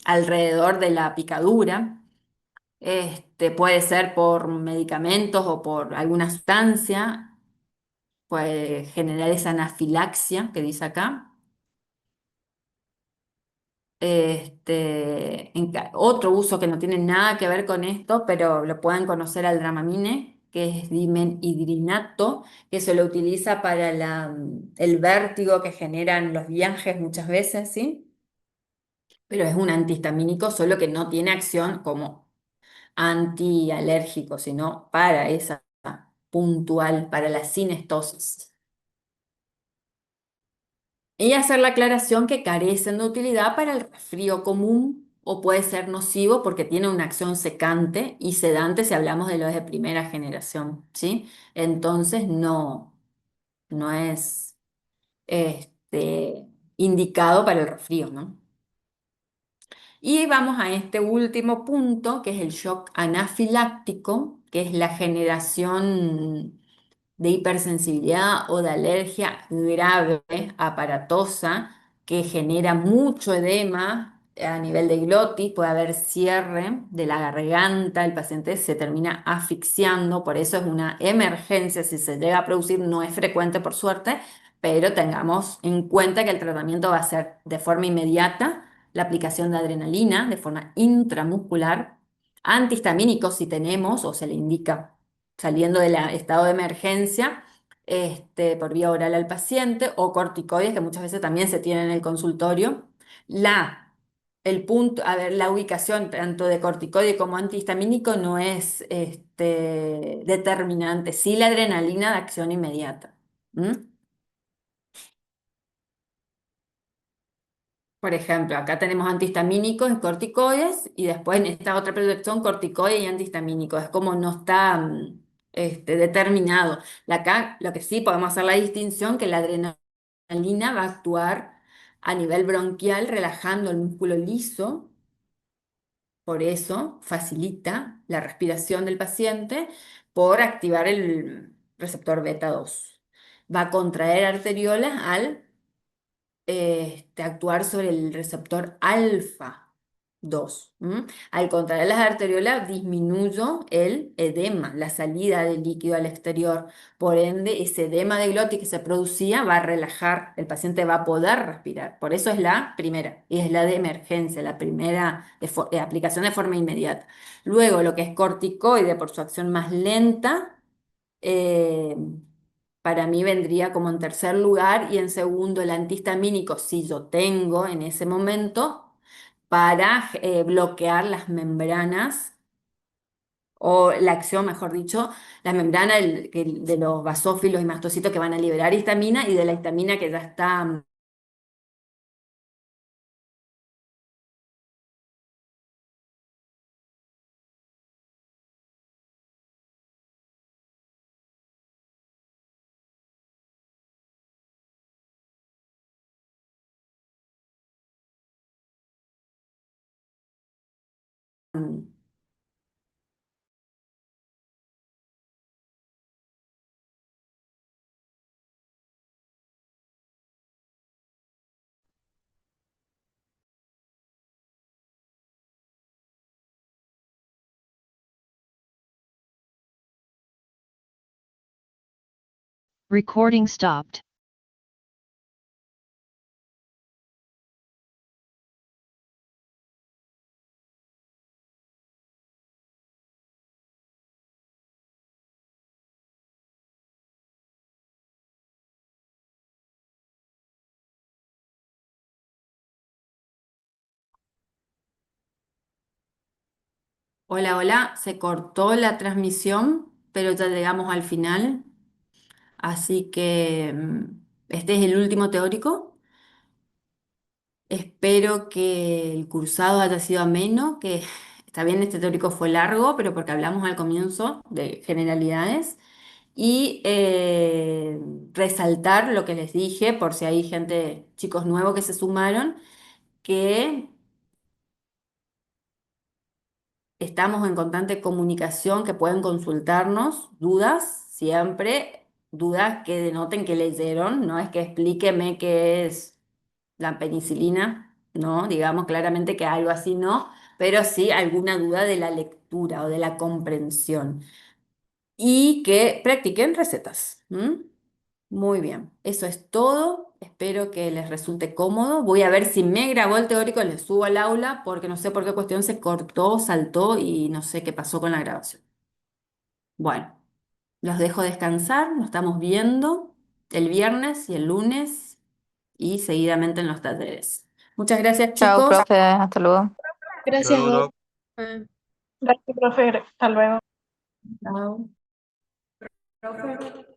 alrededor de la picadura. Puede ser por medicamentos o por alguna sustancia, puede generar esa anafilaxia que dice acá. Otro uso que no tiene nada que ver con esto, pero lo pueden conocer al Dramamine, que es dimenhidrinato, que se lo utiliza para el vértigo que generan los viajes muchas veces, ¿sí? Pero es un antihistamínico, solo que no tiene acción como antialérgico, sino para esa puntual, para la sinestosis. Y hacer la aclaración que carecen de utilidad para el resfrío común o puede ser nocivo porque tiene una acción secante y sedante si hablamos de los de primera generación, ¿sí? Entonces no es indicado para el resfrío, ¿no? Y vamos a este último punto, que es el shock anafiláctico, que es la generación de hipersensibilidad o de alergia grave, aparatosa, que genera mucho edema a nivel de glotis, puede haber cierre de la garganta, el paciente se termina asfixiando, por eso es una emergencia, si se llega a producir, no es frecuente por suerte, pero tengamos en cuenta que el tratamiento va a ser de forma inmediata, la aplicación de adrenalina de forma intramuscular, antihistamínicos si tenemos o se le indica saliendo del estado de emergencia, por vía oral al paciente, o corticoides que muchas veces también se tienen en el consultorio. El punto, a ver, la ubicación tanto de corticoide como antihistamínico no es determinante, sí la adrenalina de acción inmediata. ¿M? Por ejemplo, acá tenemos antihistamínicos y corticoides y después en esta otra protección corticoide y antihistamínico. Es como no está determinado. Acá lo que sí podemos hacer la distinción que la adrenalina va a actuar a nivel bronquial relajando el músculo liso, por eso facilita la respiración del paciente por activar el receptor beta 2. Va a contraer arteriolas al actuar sobre el receptor alfa 2. ¿M? Al contraer las arteriolas, disminuyo el edema, la salida del líquido al exterior. Por ende, ese edema de glotis que se producía va a relajar, el paciente va a poder respirar. Por eso es la primera, y es la de emergencia, la primera aplicación de forma inmediata. Luego, lo que es corticoide, por su acción más lenta, eh, para mí vendría como en tercer lugar y en segundo el antihistamínico, si yo tengo en ese momento, para bloquear las membranas o la acción, mejor dicho, las membranas de los basófilos y mastocitos que van a liberar histamina y de la histamina que ya está Recording stopped. Hola, hola, se cortó la transmisión, pero ya llegamos al final, así que este es el último teórico. Espero que el cursado haya sido ameno, que está bien, este teórico fue largo, pero porque hablamos al comienzo de generalidades. Y resaltar lo que les dije, por si hay gente, chicos nuevos que se sumaron, que estamos en constante comunicación, que pueden consultarnos dudas, siempre dudas que denoten que leyeron, no es que explíqueme qué es la penicilina, no, digamos claramente que algo así no, pero sí alguna duda de la lectura o de la comprensión. Y que practiquen recetas. ¿M? Muy bien, eso es todo. Espero que les resulte cómodo. Voy a ver si me grabó el teórico, les subo al aula porque no sé por qué cuestión se cortó, saltó y no sé qué pasó con la grabación. Bueno, los dejo descansar, nos estamos viendo el viernes y el lunes y seguidamente en los talleres. Muchas gracias, Chao, chicos. profe, hasta luego. Gracias, Luego, Doc. Doc. Ah, Gracias, profe. Hasta luego. Chao. Profe.